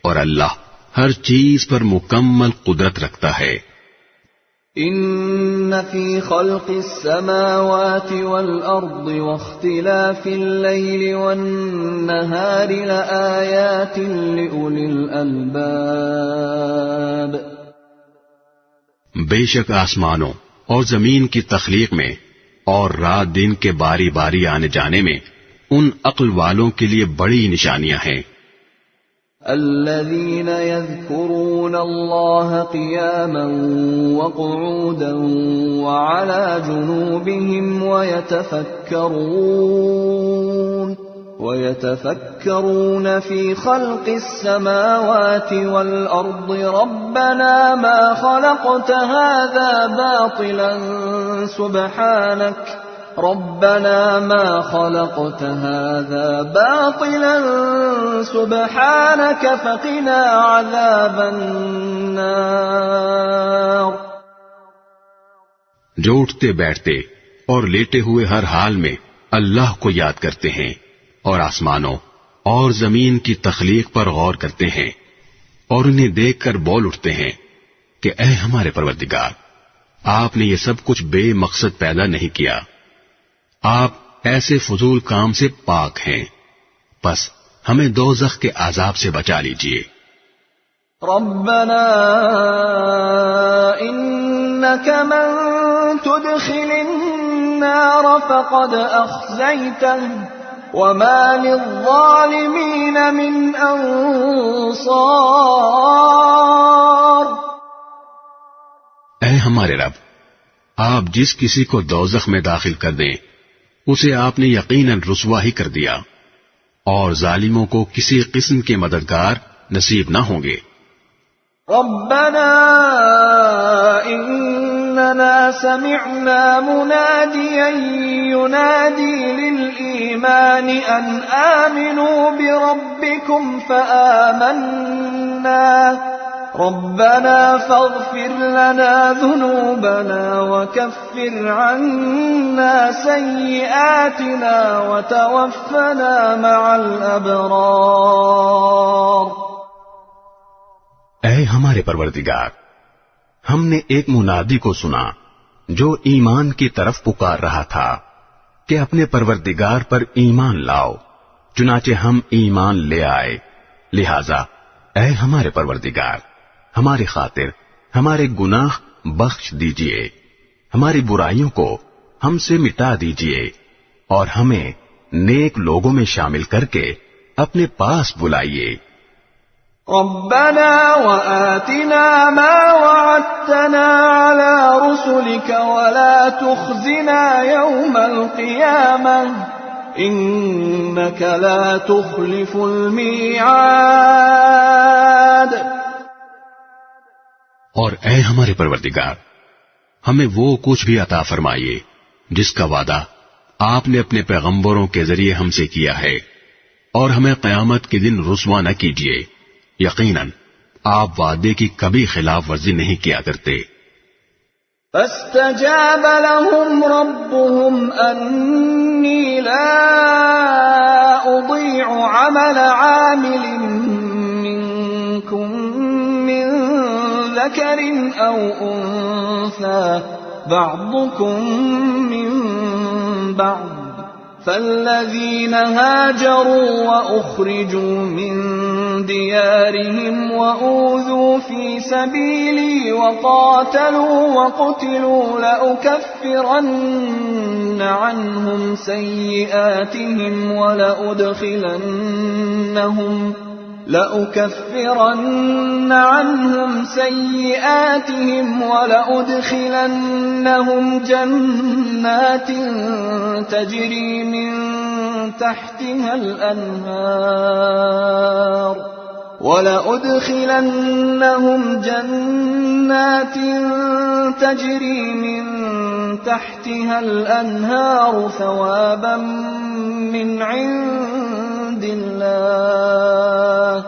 اور اللہ ہر چیز پر مکمل قدرت رکھتا ہے. ان فی خلق السماوات والارض واختلاف الليل والنهار لآیات لأولی الالباب. بے شک آسمانوں اور زمین کی تخلیق میں اور رات دن کے باری باری آنے جانے میں ان عقل والوں کے لیے بڑی نشانیاں ہیں. الذين يذكرون الله قياما وقعودا وعلى جنوبهم ويتفكرون في خلق السماوات والأرض ربنا ما خلقت هذا باطلا سبحانك ربنا ما خلقت هذا باطلا سبحانك فقنا عذاب النار. جو اٹھتے بیٹھتے اور لیٹے ہوئے ہر حال میں اللہ کو یاد کرتے ہیں اور آسمانوں اور زمین کی تخلیق پر غور کرتے ہیں اور انہیں دیکھ کر بول اٹھتے ہیں کہ اے ہمارے پروردگار، آپ نے یہ سب کچھ بے مقصد پیدا نہیں کیا، آپ ایسے فضول کام سے پاک ہیں، بس ہمیں دوزخ کے عذاب سے بچا لیجیے۔ ربنا انك من تدخل النار فقد اخزيته وما للظالمين من انصار۔ اے ہمارے رب، آپ جس کسی کو دوزخ میں داخل کر دیں اسے آپ نے یقیناً رسوا ہی کر دیا، اور ظالموں کو کسی قسم کے مددگار نصیب نہ ہوں گے۔ ربنا اننا سمعنا مناديا ينادي للإيمان ان آمنوا بربكم فآمنا ربنا فاغفر لنا ذنوبنا وكفر عنا سيئاتنا وتوفنا مع الأبرار۔ اے ہمارے پروردگار، ہم نے ایک منادی کو سنا جو ایمان کی طرف پکار رہا تھا کہ اپنے پروردگار پر ایمان لاؤ، چنانچہ ہم ایمان لے آئے، لہذا اے ہمارے پروردگار، ہماری خاطر ہمارے گناہ بخش دیجئے، ہماری برائیوں کو ہم سے مٹا دیجئے، اور ہمیں نیک لوگوں میں شامل کر کے اپنے پاس بلائیے۔ ربنا وآتنا ما وعدتنا على رسلك ولا تخزنا يوم القيامة إنك لا تخلف الميعاد۔ اور اے ہمارے پروردگار، ہمیں وہ کچھ بھی عطا فرمائیے جس کا وعدہ آپ نے اپنے پیغمبروں کے ذریعے ہم سے کیا ہے، اور ہمیں قیامت کے دن رسوا نہ کیجیے، یقیناً آپ وعدے کی کبھی خلاف ورزی نہیں کیا کرتے۔ فاستجاب لهم ربهم أني لا أضيع عمل عامل منكم من ذكر أو أنثى بعضكم من بعض، فالذين هاجروا وأخرجوا من ديارهم وأوذوا في سبيلي وقاتلوا وقتلوا لأكفرن عنهم سيئاتهم ولأدخلنهم جنات تجري من تحتها الأنهار ثوابا من عند الله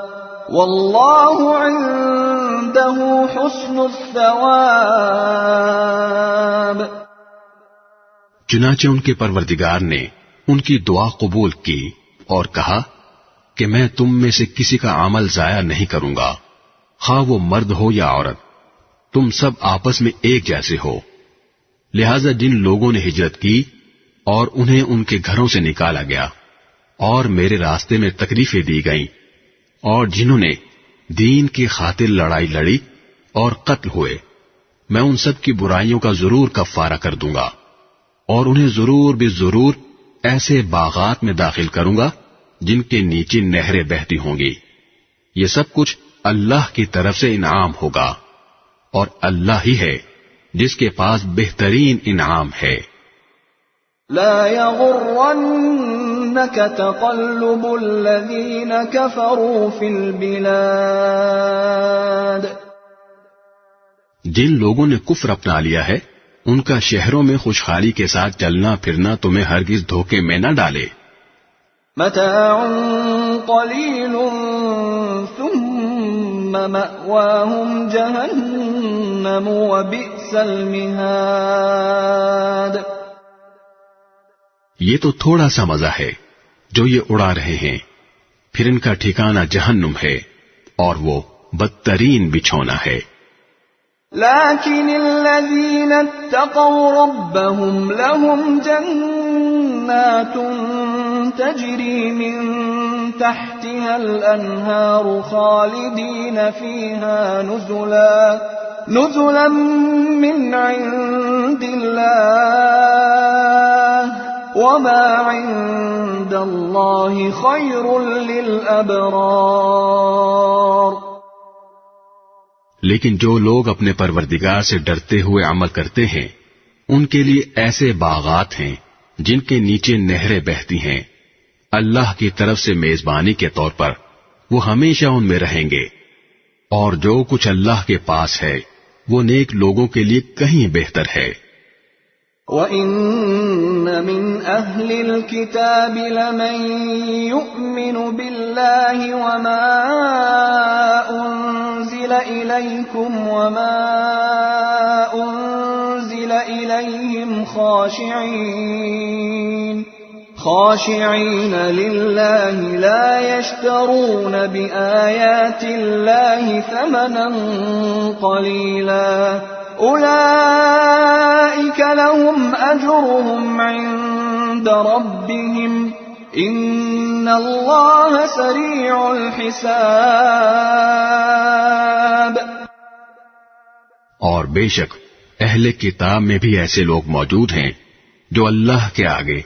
والله عنده حسن الثواب۔ چنانچہ ان کے پروردگار نے ان کی دعا قبول کی اور کہا کہ میں تم میں سے کسی کا عمل ضائع نہیں کروں گا، خواہ وہ مرد ہو یا عورت، تم سب آپس میں ایک جیسے ہو۔ لہذا جن لوگوں نے ہجرت کی اور انہیں ان کے گھروں سے نکالا گیا اور میرے راستے میں تکلیفیں دی گئیں، اور جنہوں نے دین کی خاطر لڑائی لڑی اور قتل ہوئے، میں ان سب کی برائیوں کا ضرور کفارہ کر دوں گا، اور انہیں ضرور بھی ضرور ایسے باغات میں داخل کروں گا جن کے نیچے نہریں بہتی ہوں گی۔ یہ سب کچھ اللہ کی طرف سے انعام ہوگا، اور اللہ ہی ہے جس کے پاس بہترین انعام ہے۔ لا يغرنك تقلب الذين كفروا في البلاد۔ جن لوگوں نے کفر اپنا لیا ہے ان کا شہروں میں خوشحالی کے ساتھ چلنا پھرنا تمہیں ہرگز دھوکے میں نہ ڈالے۔ متاع قلیل ثم مأواهم جہنم وبئس وبئس المهاد. یہ تو تھوڑا سا مزہ ہے جو یہ اڑا رہے ہیں، پھر ان کا ٹھکانہ جہنم ہے اور وہ بدترین بچھونا ہے. لكن الذين اتقوا ربهم لهم جنات تجري من تحتها الأنهار خالدين فيها نزلا من عند الله وما عند الله خير للأبرار. لیکن جو لوگ اپنے پروردگار سے ڈرتے ہوئے عمل کرتے ہیں ان کے لیے ایسے باغات ہیں جن کے نیچے نہریں بہتی ہیں، اللہ کی طرف سے میزبانی کے طور پر وہ ہمیشہ ان میں رہیں گے، اور جو کچھ اللہ کے پاس ہے وہ نیک لوگوں کے لیے کہیں بہتر ہے. وَإِنَّ مِنْ أَهْلِ الْكِتَابِ لَمَنْ يُؤْمِنُ بِاللَّهِ وَمَا أُنْزِلَ إِلَيْكُمْ وَمَا أُنْزِلَ إِلَيْهِمْ خاشعين لله لا يشترون بآيات الله ثمنا قليلا أولئك لهم أجرهم عند ربهم إن الله سريع الحساب. اور بے شک اہل کتاب میں بھی ایسے لوگ موجود ہیں جو اللہ کے آگے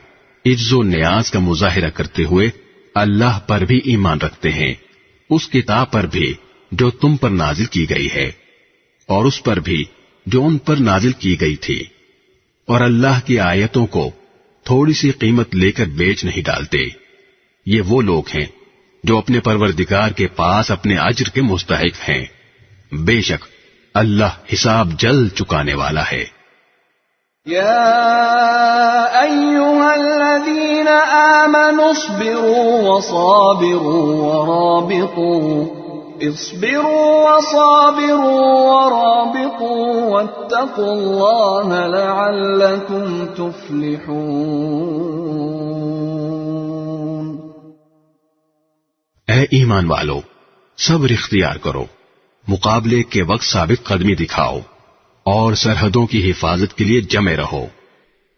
عجز و نیاز کا مظاہرہ کرتے ہوئے اللہ پر بھی ایمان رکھتے ہیں، اس کتاب پر بھی جو تم پر نازل کی گئی ہے اور اس پر بھی جو ان پر نازل کی گئی تھی، اور اللہ کی آیتوں کو تھوڑی سی قیمت لے کر بیچ نہیں ڈالتے. یہ وہ لوگ ہیں جو اپنے پروردگار کے پاس اپنے اجر کے مستحق ہیں. بے شک اللہ حساب جلد چکانے والا ہے. يا أيها الذين آمنوا اصبروا وصابروا ورابطوا واتقوا الله لعلكم تفلحون. اے ایمان والو، صبر اختیار کرو، مقابلے کے وقت ثابت قدمی دکھاؤ اور سرحدوں کی حفاظت کے لیے جمے رہو.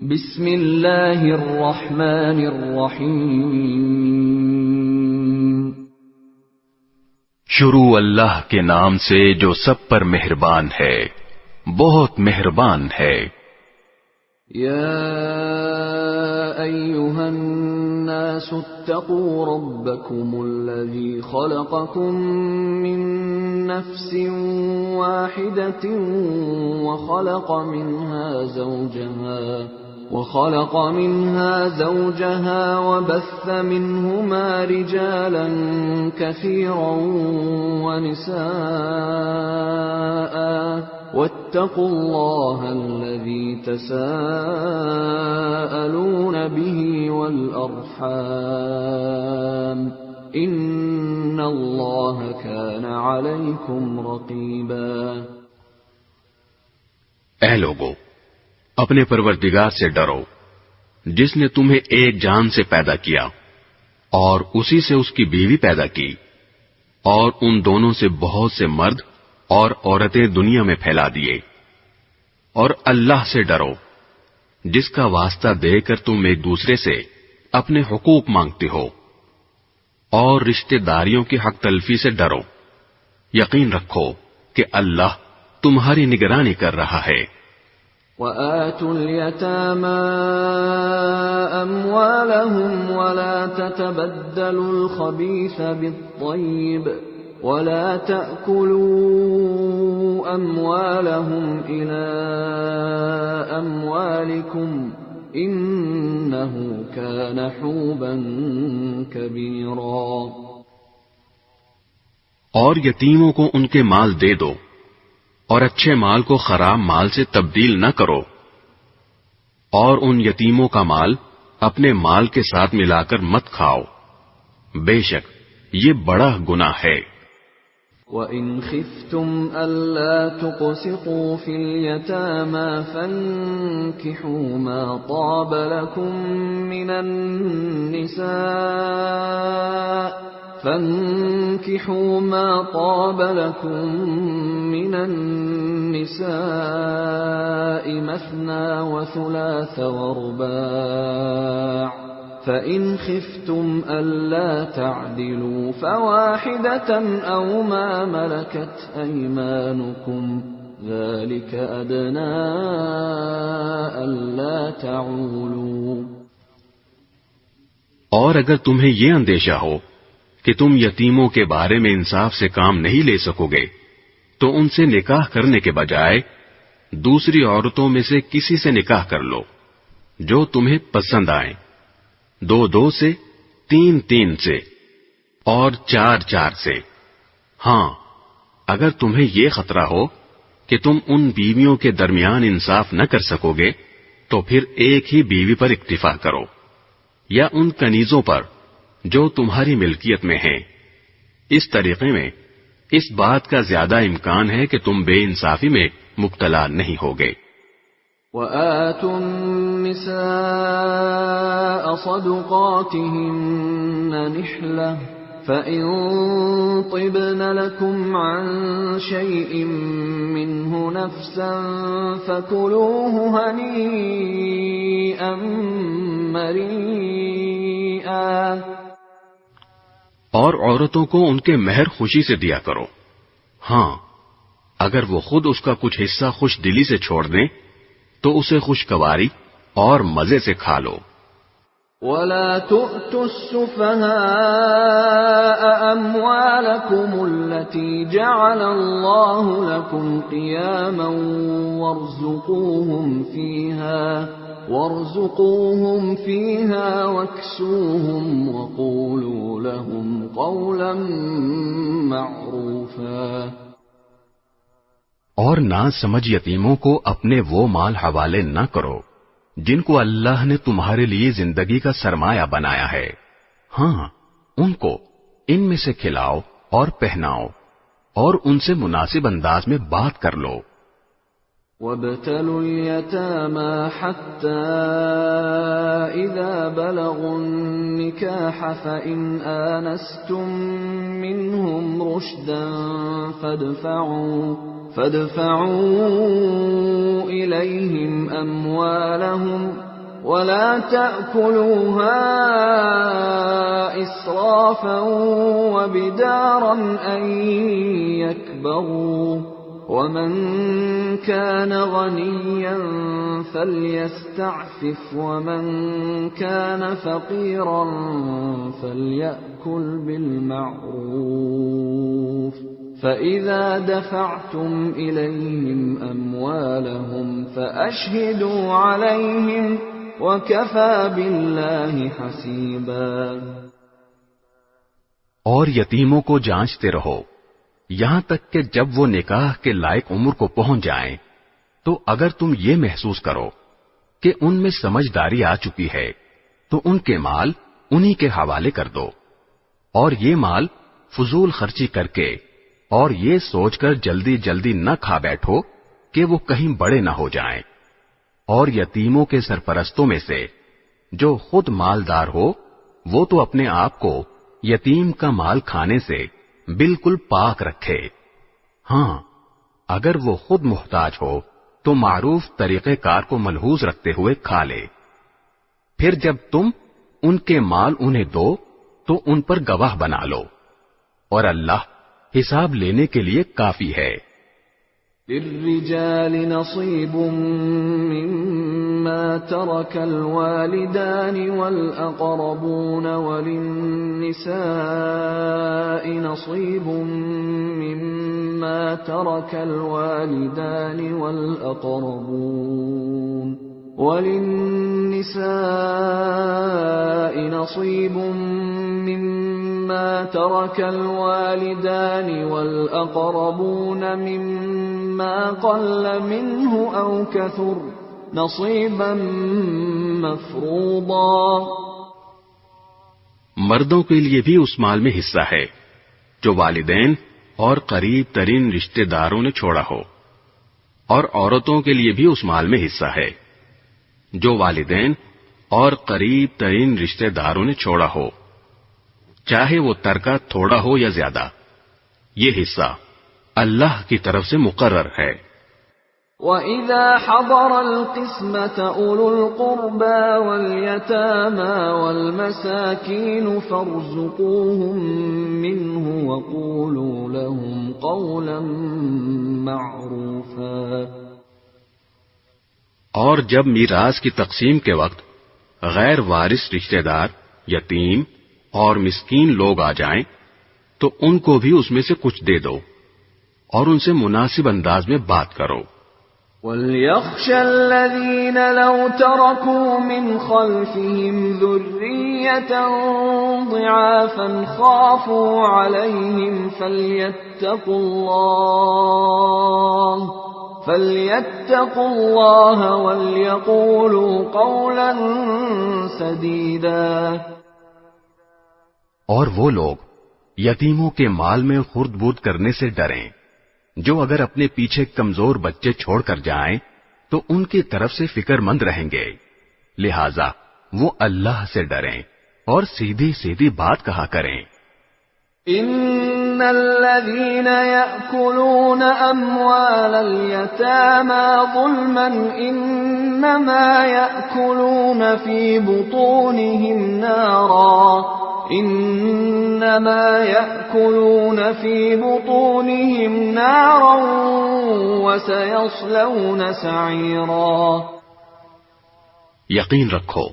بسم اللہ الرحمن الرحیم. شروع اللہ کے نام سے جو سب پر مہربان ہے، بہت مہربان ہے. یا ایھا الناس اتقوا ربکم الذی خلقکم من نفس واحدة وخلق منها زوجها وبث منهما رجالا كثيرا ونساء واتقوا الله الذي تساءلون به والأرحام ان اللہ کان علیکم رقیبا. اے لوگو، اپنے پروردگار سے ڈرو جس نے تمہیں ایک جان سے پیدا کیا اور اسی سے اس کی بیوی پیدا کی، اور ان دونوں سے بہت سے مرد اور عورتیں دنیا میں پھیلا دیے. اور اللہ سے ڈرو جس کا واسطہ دے کر تم ایک دوسرے سے اپنے حقوق مانگتے ہو، اور رشتہ داریوں کی حق تلفی سے ڈرو. یقین رکھو کہ اللہ تمہاری نگرانی کر رہا ہے. وَآتُوا الْيَتَامَى أَمْوَالَهُمْ وَلَا تَتَبَدَّلُوا الْخَبِيثَ بِالطَّيِّبِ وَلَا تَأْكُلُوا أَمْوَالَهُمْ إِلَىٰ أَمْوَالِكُمْ إِنَّهُ كَانَ حُوبًا كَبِيرًا. اور یتیموں کو ان کے مال دے دو، اور اچھے مال کو خراب مال سے تبدیل نہ کرو، اور ان یتیموں کا مال اپنے مال کے ساتھ ملا کر مت کھاؤ، بے شک یہ بڑا گناہ ہے. وَإِنْ خِفْتُمْ أَلَّا تُقْسِطُوا فِي الْيَتَامَى فَانكِحُوا مَا طَابَ لَكُم مِّنَ النِّسَاءِ مَثْنَىٰ وَثُلَاثَ وَرُبَاعَ فَإِنْ خِفْتُمْ أَلَّا تَعْدِلُوا فَوَاحِدَةً أَوْ مَا مَلَكَتْ أَيْمَانُكُمْ ذَلِكَ أَدْنَىٰ أَلَّا تَعُولُوا۔ اور اگر تمہیں یہ اندیشہ ہو کہ تم یتیموں کے بارے میں انصاف سے کام نہیں لے سکو گے تو ان سے نکاح کرنے کے بجائے دوسری عورتوں میں سے کسی سے نکاح کر لو جو تمہیں پسند آئیں، 2 سے، 3 سے اور 4 سے۔ ہاں، اگر تمہیں یہ خطرہ ہو کہ تم ان بیویوں کے درمیان انصاف نہ کر سکو گے تو پھر ایک ہی بیوی پر اکتفا کرو، یا ان کنیزوں پر جو تمہاری ملکیت میں ہیں۔ اس طریقے میں اس بات کا زیادہ امکان ہے کہ تم بے انصافی میں مبتلا نہیں ہوگے۔ وَآتُوا النِّسَاءَ صَدُقَاتِهِنَّ نِحْلَةً فَإِن طِبْنَ لَكُمْ عَن شَيْءٍ مِّنْهُ نَفْسًا فَكُلُوهُ هَنِيئًا مَّرِيئًا۔ اور عورتوں کو ان کے مہر خوشی سے دیا کرو، ہاں اگر وہ خود اس کا کچھ حصہ خوش دلی سے چھوڑ دیں تو اسے خوشگواری اور مزے سے کھا لو۔ وَلَا تُؤْتُوا السُّفَهَاءَ أَمْوَالَكُمُ الَّتِي جَعَلَ اللَّهُ لَكُمْ قِيَامًا وَارْزُقُوهُمْ فِيهَا وَاكْسُوهُمْ وَقُولُوا لَهُمْ قَوْلًا مَّعْرُوفًا۔ اور نہ سمجھ یتیموں کو اپنے وہ مال حوالے نہ کرو جن کو اللہ نے تمہارے لیے زندگی کا سرمایہ بنایا ہے، ہاں ان کو ان میں سے کھلاؤ اور پہناؤ اور ان سے مناسب انداز میں بات کر لو۔ وَابْتَلُوا الْيَتَامَى حَتَّى إِذَا بَلَغُوا النِّكَاحَ فَإِنْ آنَسْتُم مِّنْهُمْ رُشْدًا فَادْفَعُوا إِلَيْهِمْ أَمْوَالَهُمْ وَلَا تَأْكُلُوهَا إِسْرَافًا وَبِدَارًا أَن يَكْبَرُوا وَمَن كَانَ غَنِيًّا فَلْيَسْتَعْفِفْ وَمَن كَانَ فَقِيرًا فَلْيَأْكُلْ بِالْمَعْرُوفِ فَإِذَا دَفَعْتُمْ إِلَيْهِمْ أَمْوَالَهُمْ فَأَشْهِدُوا عَلَيْهِمْ وَكَفَى بِاللَّهِ حَسِيبًا۔ اور یتیموں کو جانچتے رہو یہاں تک کہ جب وہ نکاح کے لائق عمر کو پہنچ جائیں تو اگر تم یہ محسوس کرو کہ ان میں سمجھداری آ چکی ہے تو ان کے مال انہی کے حوالے کر دو، اور یہ مال فضول خرچی کر کے اور یہ سوچ کر جلدی جلدی نہ کھا بیٹھو کہ وہ کہیں بڑے نہ ہو جائیں۔ اور یتیموں کے سرپرستوں میں سے جو خود مالدار ہو وہ تو اپنے آپ کو یتیم کا مال کھانے سے بالکل پاک رکھے، ہاں اگر وہ خود محتاج ہو تو معروف طریقہ کار کو ملحوظ رکھتے ہوئے کھا لے۔ پھر جب تم ان کے مال انہیں دو تو ان پر گواہ بنا لو، اور اللہ حساب لینے کے لیے کافی ہے۔ للرجال نصيب مما ترك الوالدان والأقربون وللنساء نصيب مما ترك الوالدان والأقربون وللنساء نصيب مما ترك الوالدان والأقربون مما قل منه أو كثر نصيبا مفروضا۔ مردوں کے لیے بھی اس مال میں حصہ ہے جو والدین اور قریب ترین رشتے داروں نے چھوڑا ہو، اور عورتوں کے لیے بھی اس مال میں حصہ ہے جو والدین اور قریب ترین رشتے داروں نے چھوڑا ہو، چاہے وہ ترکہ تھوڑا ہو یا زیادہ، یہ حصہ اللہ کی طرف سے مقرر ہے۔ وَإِذَا حَضَرَ الْقِسْمَةَ أُولُو الْقُرْبَى وَالْيَتَامَى وَالْمَسَاكِينُ فَارْزُقُوهُم مِّنْهُ وَقُولُوا لَهُمْ قَوْلًا مَّعْرُوفًا۔ اور جب میراث کی تقسیم کے وقت غیر وارث رشتہ دار، یتیم اور مسکین لوگ آ جائیں تو ان کو بھی اس میں سے کچھ دے دو اور ان سے مناسب انداز میں بات کرو۔ وَلْيَخْشَ الَّذِينَ لَوْ تَرَكُوا مِنْ خَلْفِهِمْ ذُرِّيَّةً ضِعَافًا خَافُوا عَلَيْهِمْ فَلْيَتَّقُوا اللَّهَ وَلْيَقُولُوا قَوْلًا سَدِيدًا۔ اور وہ لوگ یتیموں کے مال میں خرد برد کرنے سے ڈریں جو اگر اپنے پیچھے کمزور بچے چھوڑ کر جائیں تو ان کی طرف سے فکر مند رہیں گے، لہذا وہ اللہ سے ڈریں اور سیدھی سیدھی بات کہا کریں۔ ان الذين يأكلون اموال اليتامى ظلما انما يأكلون في بطونهم نارا وسيصلون سعيرا۔ یقین رکھو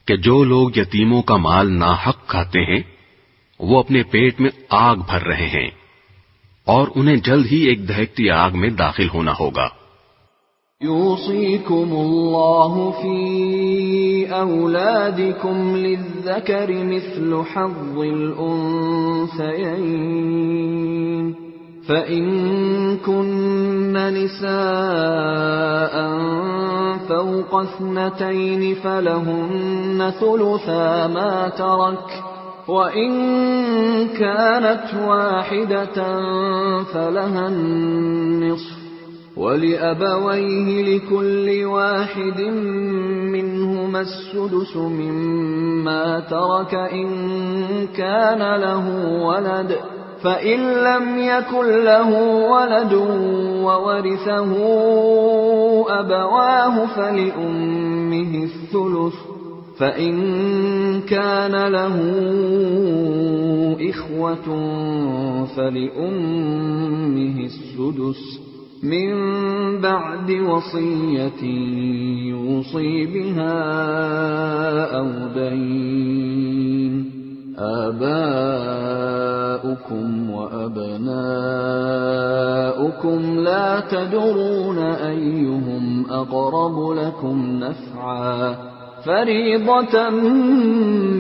کہ جو لوگ یتیموں کا مال ناحق کھاتے ہیں وہ اپنے پیٹ میں آگ بھر رہے ہیں اور انہیں جلد ہی ایک دہکتی آگ میں داخل ہونا ہوگا۔ يوصيكم الله في أولادكم للذكر مثل حظ الأنثيين فإن كن نساء فوق 2 فلهن ثلثا ما ترك وَإِن كَانَتْ وَاحِدَةً فَلَهَا النِّصْفُ وَلِأَبَوَيْهِ لِكُلِّ وَاحِدٍ مِّنْهُمَا السُّدُسُ مِمَّا تَرَكَ إِن كَانَ لَهُ وَلَدٌ فَإِن لَّمْ يَكُن لَّهُ وَلَدٌ وَوَرِثَهُ أَبَوَاهُ فَلِأُمِّهِ الثُّلُثُ فَإِن كَانَ لَهُ إِخْوَةٌ فَلِأُمِّهِ السُّدُسُ مِن بَعْدِ وَصِيَّةٍ يُوصِي بِهَا أَوْ دَيْنٍ آباؤكم وأبناؤكم لا تدرون أيهم أقرب لكم نفعا فريضة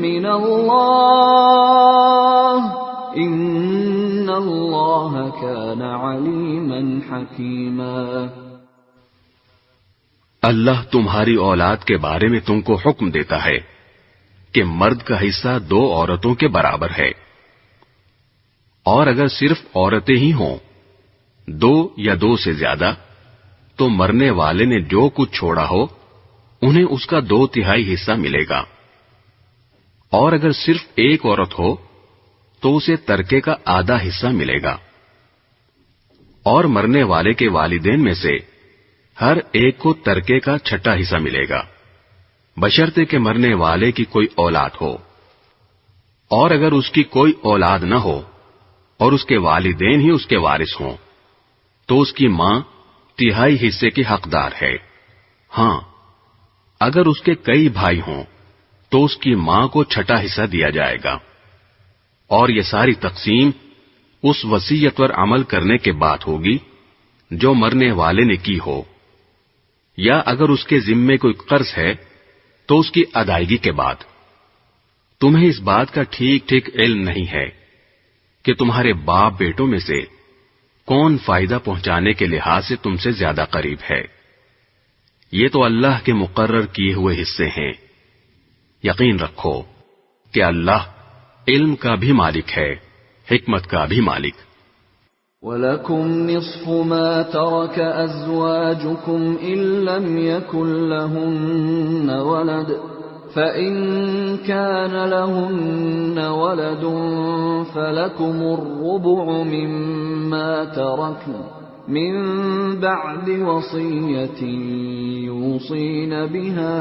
من الله إن الله كان عليما حكيما۔ اللہ تمہاری اولاد کے بارے میں تم کو حکم دیتا ہے کہ مرد کا حصہ 2 عورتوں کے برابر ہے، اور اگر صرف عورتیں ہی ہوں 2 یا 2 سے زیادہ تو مرنے والے نے جو کچھ چھوڑا ہو انہیں اس کا 2/3 حصہ ملے گا، اور اگر صرف ایک عورت ہو تو اسے ترکے کا آدھا حصہ ملے گا، اور مرنے والے کے والدین میں سے ہر ایک کو ترکے کا 6واں حصہ ملے گا، بشرطے کہ مرنے والے کی کوئی اولاد ہو، اور اگر اس کی کوئی اولاد نہ ہو اور اس کے والدین ہی اس کے وارث ہوں تو اس کی ماں 3/4 حصے کی حقدار ہے۔ ہاں اگر اس کے کئی بھائی ہوں تو اس کی ماں کو 6واں حصہ دیا جائے گا، اور یہ ساری تقسیم اس وصیت پر عمل کرنے کے بعد ہوگی جو مرنے والے نے کی ہو، یا اگر اس کے ذمے کوئی قرض ہے تو اس کی ادائیگی کے بعد۔ تمہیں اس بات کا ٹھیک ٹھیک علم نہیں ہے کہ تمہارے باپ بیٹوں میں سے کون فائدہ پہنچانے کے لحاظ سے تم سے زیادہ قریب ہے، یہ تو اللہ کے مقرر کیے ہوئے حصے ہیں۔ یقین رکھو کہ اللہ علم کا بھی مالک ہے، حکمت کا بھی مالک۔ وَلَكُمْ نِصْفُ مَا تَرَكَ أَزْوَاجُكُمْ إِن لَّمْ يَكُن لَّهُنَّ وَلَدٌ فَإِن كَانَ لَهُنَّ وَلَدٌ فَلَكُمُ الرُّبُعُ مِمَّا تَرَكْنَ مِن بَعْدِ وَصِيَّةٍ يُوصِينَ بِهَا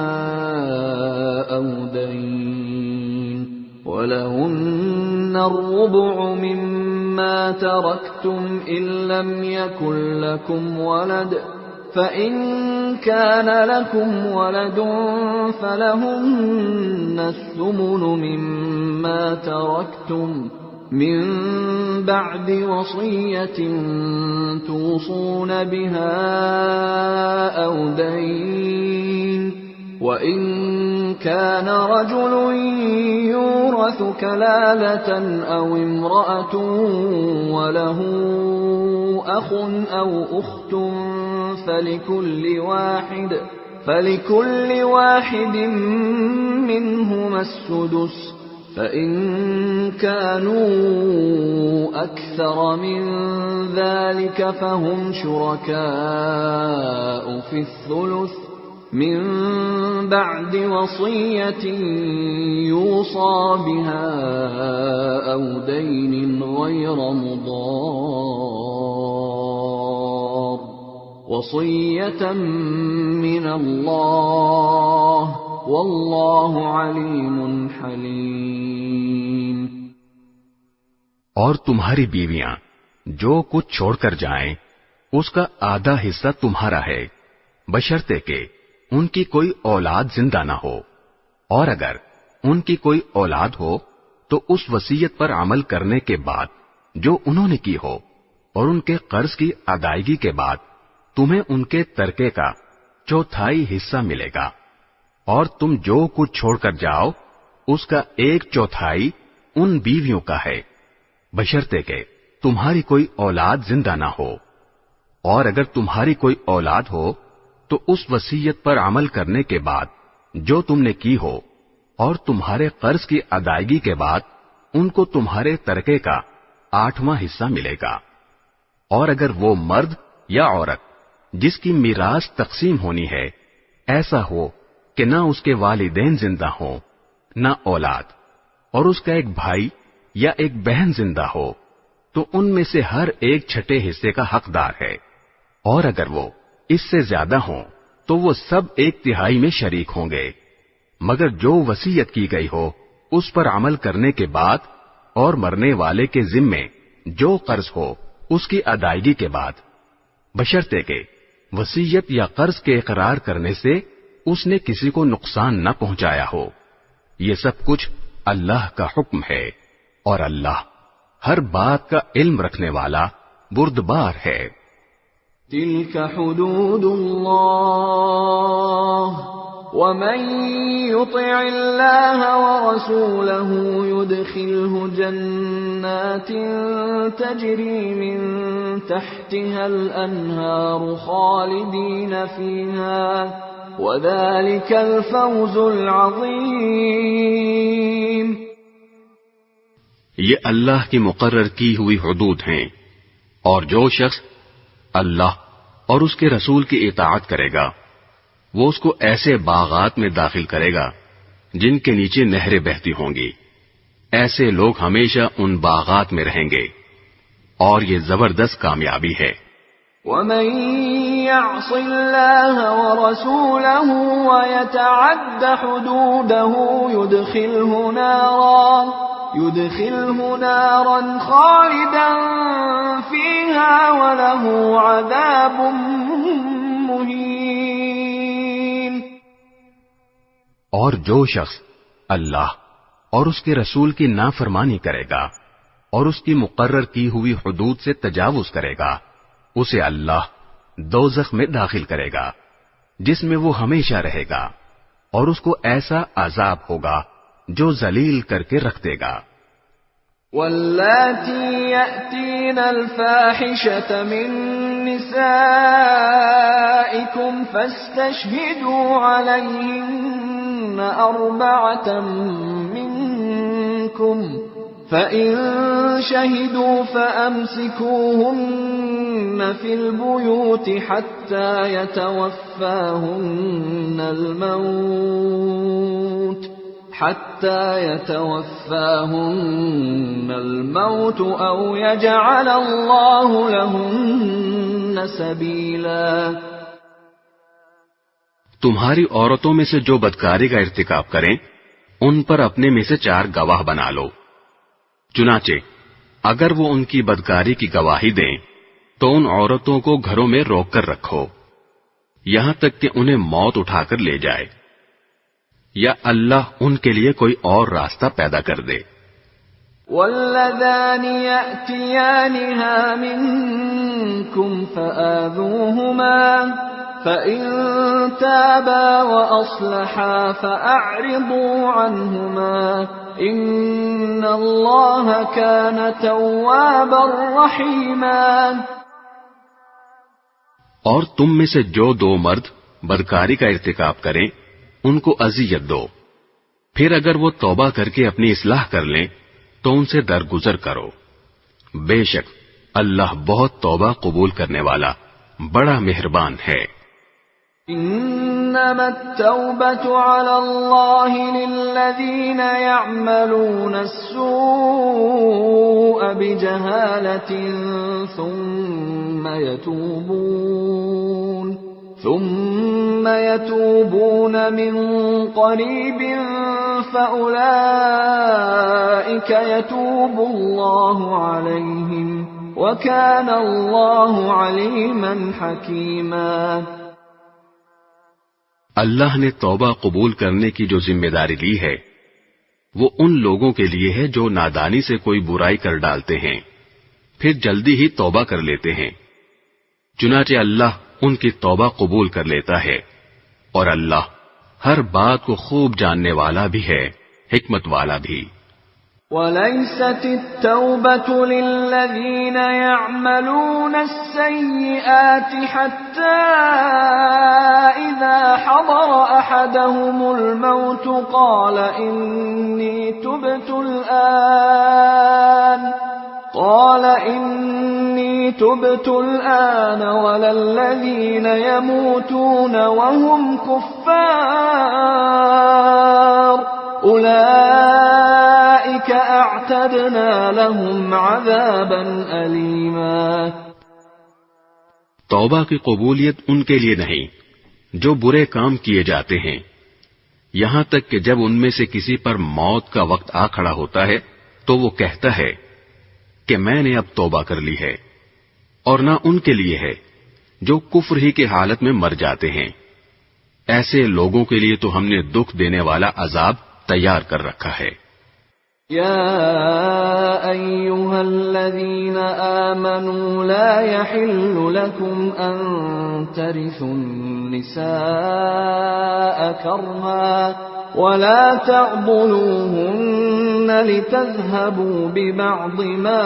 أَوْ دَيْنٍ وَلَهُنَّ الرُّبُعُ مِمَّا تَرَكْتُمْ إِن لَّمْ يَكُن لَّكُمْ وَلَدٌ فَإِن كَانَ لَكُمْ وَلَدٌ فَلَهُنَّ الثُّمُنُ مِمَّا تَرَكْتُمْ مِن بَعْدِ وَصِيَّةٍ تُوصُونَ بِهَا أَوْ دَيْنٍ وَإِن كَانَ رَجُلٌ يُورَثُ كَلَالَةً أَوْ امْرَأَةٌ وَلَهُ أَخٌ أَوْ أُخْتٌ فَلِكُلِّ واحد مِّنْهُمَا السُّدُسُ فَإِن كَانُوا أَكْثَرَ مِن ذَلِكَ فَهُمْ شُرَكَاءُ فِي الثُّلُثِ مِن بَعْدِ وَصِيَّةٍ يُوصَىٰ بِهَا أَوْ دَيْنٍ غَيْرَ مُضَارٍّ وَصِيَّةً مِّنَ اللَّهِ وَاللَّهُ عَلِيمٌ حَلِيمٌ۔ اور تمہاری بیویاں جو کچھ چھوڑ کر جائیں اس کا آدھا حصہ تمہارا ہے، بشرطے کہ ان کی کوئی اولاد زندہ نہ ہو، اور اگر ان کی کوئی اولاد ہو تو اس وصیت پر عمل کرنے کے بعد جو انہوں نے کی ہو اور ان کے قرض کی ادائیگی کے بعد تمہیں ان کے ترکے کا چوتھائی حصہ ملے گا، اور تم جو کچھ چھوڑ کر جاؤ اس کا 1/4 ان بیویوں کا ہے، بشرطے کہ تمہاری کوئی اولاد زندہ نہ ہو، اور اگر تمہاری کوئی اولاد ہو تو اس وصیت پر عمل کرنے کے بعد جو تم نے کی ہو اور تمہارے قرض کی ادائیگی کے بعد ان کو تمہارے ترکے کا 8واں حصہ ملے گا۔ اور اگر وہ مرد یا عورت جس کی میراث تقسیم ہونی ہے ایسا ہو کہ نہ اس کے والدین زندہ ہوں نہ اولاد، اور اس کا ایک بھائی یا ایک بہن زندہ ہو، تو ان میں سے ہر ایک 6 حصے کا حقدار ہے، اور اگر وہ اس سے زیادہ ہوں تو وہ سب 1/3 میں شریک ہوں گے، مگر جو وصیت کی گئی ہو اس پر عمل کرنے کے بعد اور مرنے والے کے ذمے جو قرض ہو اس کی ادائیگی کے بعد، بشرطے کہ وصیت یا قرض کے اقرار کرنے سے اس نے کسی کو نقصان نہ پہنچایا ہو۔ یہ سب کچھ اللہ کا حکم ہے، اور اللہ ہر بات کا علم رکھنے والا بردبار ہے۔ تِلْكَ حُدُودُ اللَّهِ وَمَن يُطِعِ اللَّهَ وَرَسُولَهُ يُدْخِلْهُ جَنَّاتٍ تَجْرِي مِن تَحْتِهَا الْأَنْهَارُ خَالِدِينَ فِيهَا وَذَلِكَ الْفَوْزُ الْعَظِيمُ۔ یہ اللہ کی مقرر کی ہوئی حدود ہیں، اور جو شخص اللہ اور اس کے رسول کی اطاعت کرے گا وہ اس کو ایسے باغات میں داخل کرے گا جن کے نیچے نہریں بہتی ہوں گی، ایسے لوگ ہمیشہ ان باغات میں رہیں گے، اور یہ زبردست کامیابی ہے۔ وَمَن يَعْصِ اللَّهَ وَرَسُولَهُ وَيَتَعَدَّ حُدُودَهُ يُدْخِلْهُ نَارًا خَالِدًا فِيهَا وَلَهُ عَذَابٌ مُّهِينٌ۔ اور جو شخص اللہ اور اس کے رسول کی نافرمانی کرے گا اور اس کی مقرر کی ہوئی حدود سے تجاوز کرے گا اسے اللہ دوزخ میں داخل کرے گا جس میں وہ ہمیشہ رہے گا، اور اس کو ایسا عذاب ہوگا جو ذلیل کر کے رکھ دے گا۔ وَاللَّاتِي يَأْتِينَ الْفَاحِشَةَ مِن نِّسَائِكُمْ فَاسْتَشْهِدُوا عَلَيْهِنَّ 4 مِنكُمْ فَإِن شَهِدُوا فَأَمْسِكُوهُنَّ فِي الْبُيُوتِ حَتَّى يَتَوَفَّاهُنَّ الْمَوْتُ أَوْ يَجْعَلَ اللَّهُ لَهُنَّ سَبِيلًا۔ تمہاری عورتوں میں سے جو بدکاری کا ارتکاب کریں ان پر اپنے میں سے 4 گواہ بنا لو۔ چنانچہ اگر وہ ان کی بدکاری کی گواہی دیں تو ان عورتوں کو گھروں میں روک کر رکھو یہاں تک کہ انہیں موت اٹھا کر لے جائے، یا اللہ ان کے لیے کوئی اور راستہ پیدا کر دے۔ وَاللَّذَانِ يَأْتِيَانِهَا مِنكُمْ فَآذُوهُمَا فَإِن تَابَا وَأَصْلَحَا فَأَعْرِضُوا عَنْهُمَا إِنَّ اللَّهَ كَانَ تَوَّابًا رَحِيمًا۔ اور تم میں سے جو 2 مرد بدکاری کا ارتکاب کریں ان کو اذیت دو، پھر اگر وہ توبہ کر کے اپنی اصلاح کر لیں تو ان سے درگزر کرو، بے شک اللہ بہت توبہ قبول کرنے والا بڑا مہربان ہے۔ انما التوبة على الله للذين يعملون السوء بجهالة ثم يتوبون من قريب فأولئك يتوب الله عليهم وكان الله عليما حكيما۔ اللہ نے توبہ قبول کرنے کی جو ذمہ داری لی ہے وہ ان لوگوں کے لیے ہے جو نادانی سے کوئی برائی کر ڈالتے ہیں پھر جلدی ہی توبہ کر لیتے ہیں، چنانچہ اللہ ان کی توبہ قبول کر لیتا ہے، اور اللہ ہر بات کو خوب جاننے والا بھی ہے، حکمت والا بھی۔ وَلَيْسَتِ التَّوْبَةُ لِلَّذِينَ يَعْمَلُونَ السَّيِّئَاتِ حَتَّى إِذَا حَضَرَ أَحَدَهُمُ الْمَوْتُ قَالَ إِنِّي تُبْتُ الْآنَ وَلَا الَّذِينَ يَمُوتُونَ وَهُمْ كُفَّارٌ أُولَئِكَ أَعْتَدْنَا لَهُمْ عَذَابًا أَلِيمًا۔ توبہ کی قبولیت ان کے لیے نہیں جو برے کام کیے جاتے ہیں، یہاں تک کہ جب ان میں سے کسی پر موت کا وقت آ کھڑا ہوتا ہے تو وہ کہتا ہے کہ میں نے اب توبہ کر لی ہے، اور نہ ان کے لیے ہے جو کفر ہی کی حالت میں مر جاتے ہیں، ایسے لوگوں کے لیے تو ہم نے دکھ دینے والا عذاب تیار کر رکھا ہے۔ یا ایھا الذین آمنوا لا یحل لکم ان ترثوا النساء کرها ولا تعضلوهن لتذهبوا ببعض ما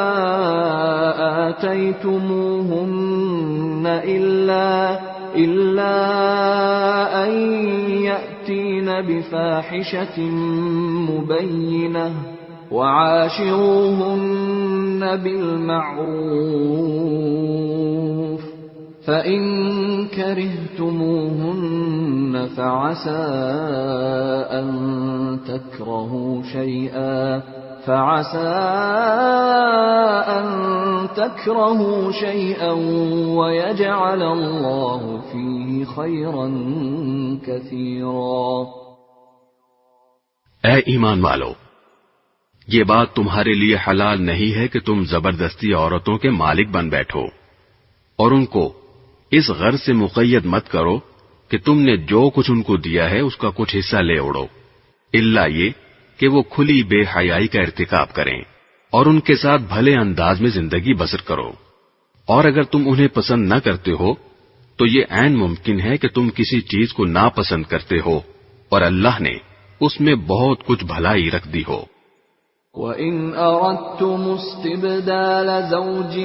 آتيتموهن إلا أن يأتين بفاحشة مبينة وعاشروهن بالمعروف فإن كرهتموهن فعسى أن تكرهوا شيئا ويجعل الله فيه خيرا كثيرا۔ اے ایمان والو، یہ بات تمہارے لیے حلال نہیں ہے کہ تم زبردستی عورتوں کے مالک بن بیٹھو، اور ان کو اس غرض سے مقید مت کرو کہ تم نے جو کچھ ان کو دیا ہے اس کا کچھ حصہ لے اڑو، الا یہ کہ وہ کھلی بے حیائی کا ارتکاب کریں، اور ان کے ساتھ بھلے انداز میں زندگی بسر کرو، اور اگر تم انہیں پسند نہ کرتے ہو تو یہ عین ممکن ہے کہ تم کسی چیز کو ناپسند کرتے ہو اور اللہ نے اس میں بہت کچھ بھلائی رکھ دی ہو۔ وَإِنْ أَرَدْتُمُ اسْتِبْدَالَ زَوْجٍ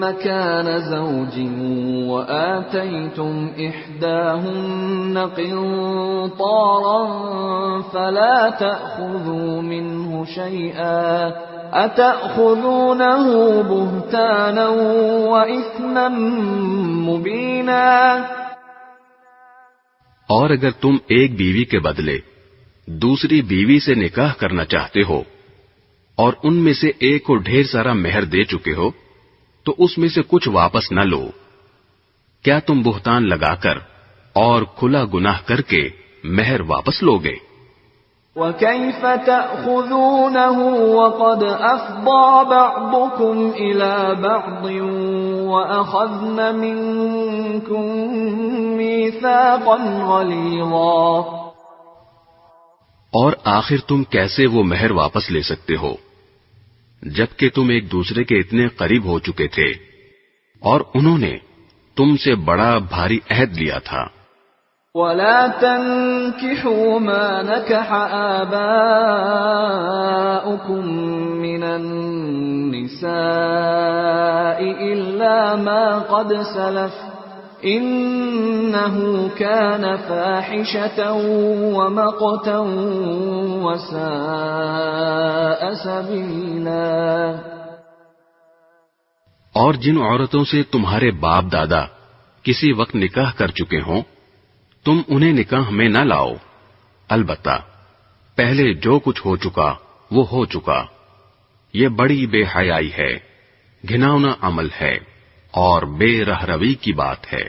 مَّكَانَ زَوْجٍ وَآتَيْتُمْ إِحْدَاهُنَّ قِنطَارًا فَلَا تَأْخُذُوا مِنْهُ شَيْئًا أتأخذونه بهتانا وإثما مبينا. اور اگر تم ایک بیوی کے بدلے دوسری بیوی سے نکاح کرنا چاہتے ہو اور ان میں سے ایک کو ڈھیر سارا مہر دے چکے ہو تو اس میں سے کچھ واپس نہ لو. کیا تم بہتان لگا کر اور کھلا گناہ کر کے مہر واپس لوگے؟ وَكَيْفَ تَأْخُذُونَهُ وَقَدْ أَفْضَىٰ بَعْضُكُمْ إِلَىٰ بَعْضٍ وَأَخَذْنَ مِنكُم مِّيثَاقًا غَلِيظًا. اور آخر تم کیسے وہ مہر واپس لے سکتے ہو جبکہ تم ایک دوسرے کے اتنے قریب ہو چکے تھے اور انہوں نے تم سے بڑا بھاری عہد لیا تھا. وَلَا تَنكِحُوا مَا نَكَحَ آبَاؤُكُم مِّنَ النِّسَاءِ إِلَّا مَا قَدْ سَلَفَ إِنَّهُ كَانَ فَاحِشَةً وَمَقْتًا وَسَاءَ سَبِيلًا. اور جن عورتوں سے تمہارے باپ دادا کسی وقت نکاح کر چکے ہوں تم انہیں نکاح میں نہ لاؤ. البتہ پہلے جو کچھ ہو چکا وہ ہو چکا. یہ بڑی بے حیائی ہے، گھناؤنا عمل ہے اور بے رہ روی کی بات ہے.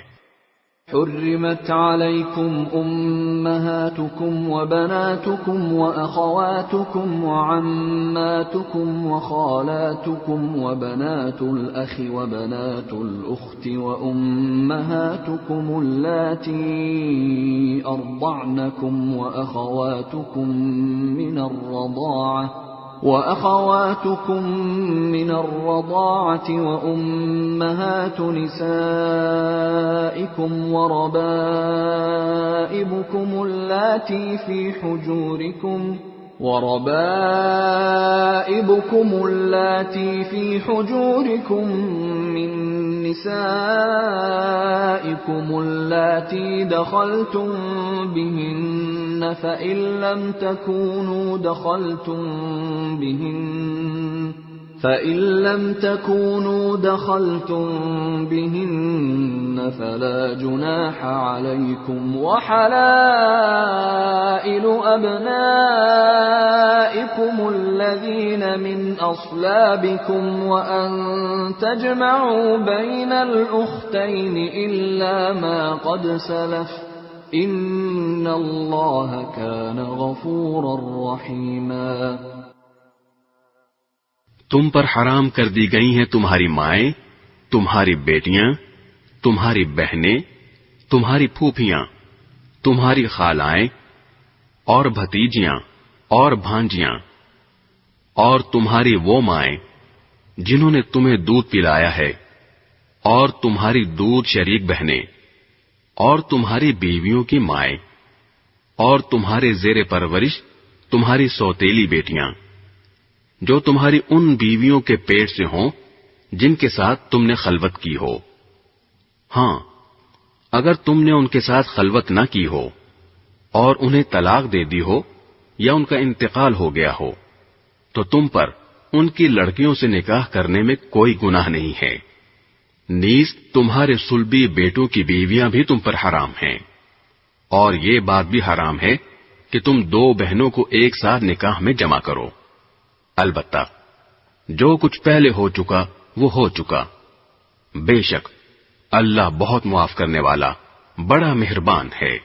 حرمت علیکم امہاتکم وبناتکم واخواتکم وعماتکم وخالاتکم وبنات الاخ وبنات الاخت وامہاتکم اللاتی ارضعنکم وأخواتكم من الرضاعة وأمهات نسائكم وربائبكم اللاتي في حجوركم من نسائكم اللاتي دخلتم بهن فإن لم تكونوا دخلتم بهن فلا جناح عليكم وحلائل أبنائكم الذين من أصلابكم وأن تجمعوا بين الأختين إلا ما قد سلف إن الله كان غفورا رحيما. تم پر حرام کر دی گئی ہیں تمہاری مائیں، تمہاری بیٹیاں، تمہاری بہنیں، تمہاری پھوپھیاں، تمہاری خالائیں اور بھتیجیاں اور بھانجیاں، اور تمہاری وہ مائیں جنہوں نے تمہیں دودھ پلایا ہے، اور تمہاری دودھ شریک بہنیں، اور تمہاری بیویوں کی مائیں، اور تمہارے زیر پرورش تمہاری سوتیلی بیٹیاں جو تمہاری ان بیویوں کے پیٹ سے ہوں جن کے ساتھ تم نے خلوت کی ہو. ہاں، اگر تم نے ان کے ساتھ خلوت نہ کی ہو اور انہیں طلاق دے دی ہو یا ان کا انتقال ہو گیا ہو تو تم پر ان کی لڑکیوں سے نکاح کرنے میں کوئی گناہ نہیں ہے. نیز تمہارے صلبی بیٹوں کی بیویاں بھی تم پر حرام ہیں، اور یہ بات بھی حرام ہے کہ تم دو بہنوں کو ایک ساتھ نکاح میں جمع کرو. البتہ جو کچھ پہلے ہو چکا وہ ہو چکا. بے شک اللہ بہت معاف کرنے والا، بڑا مہربان ہے.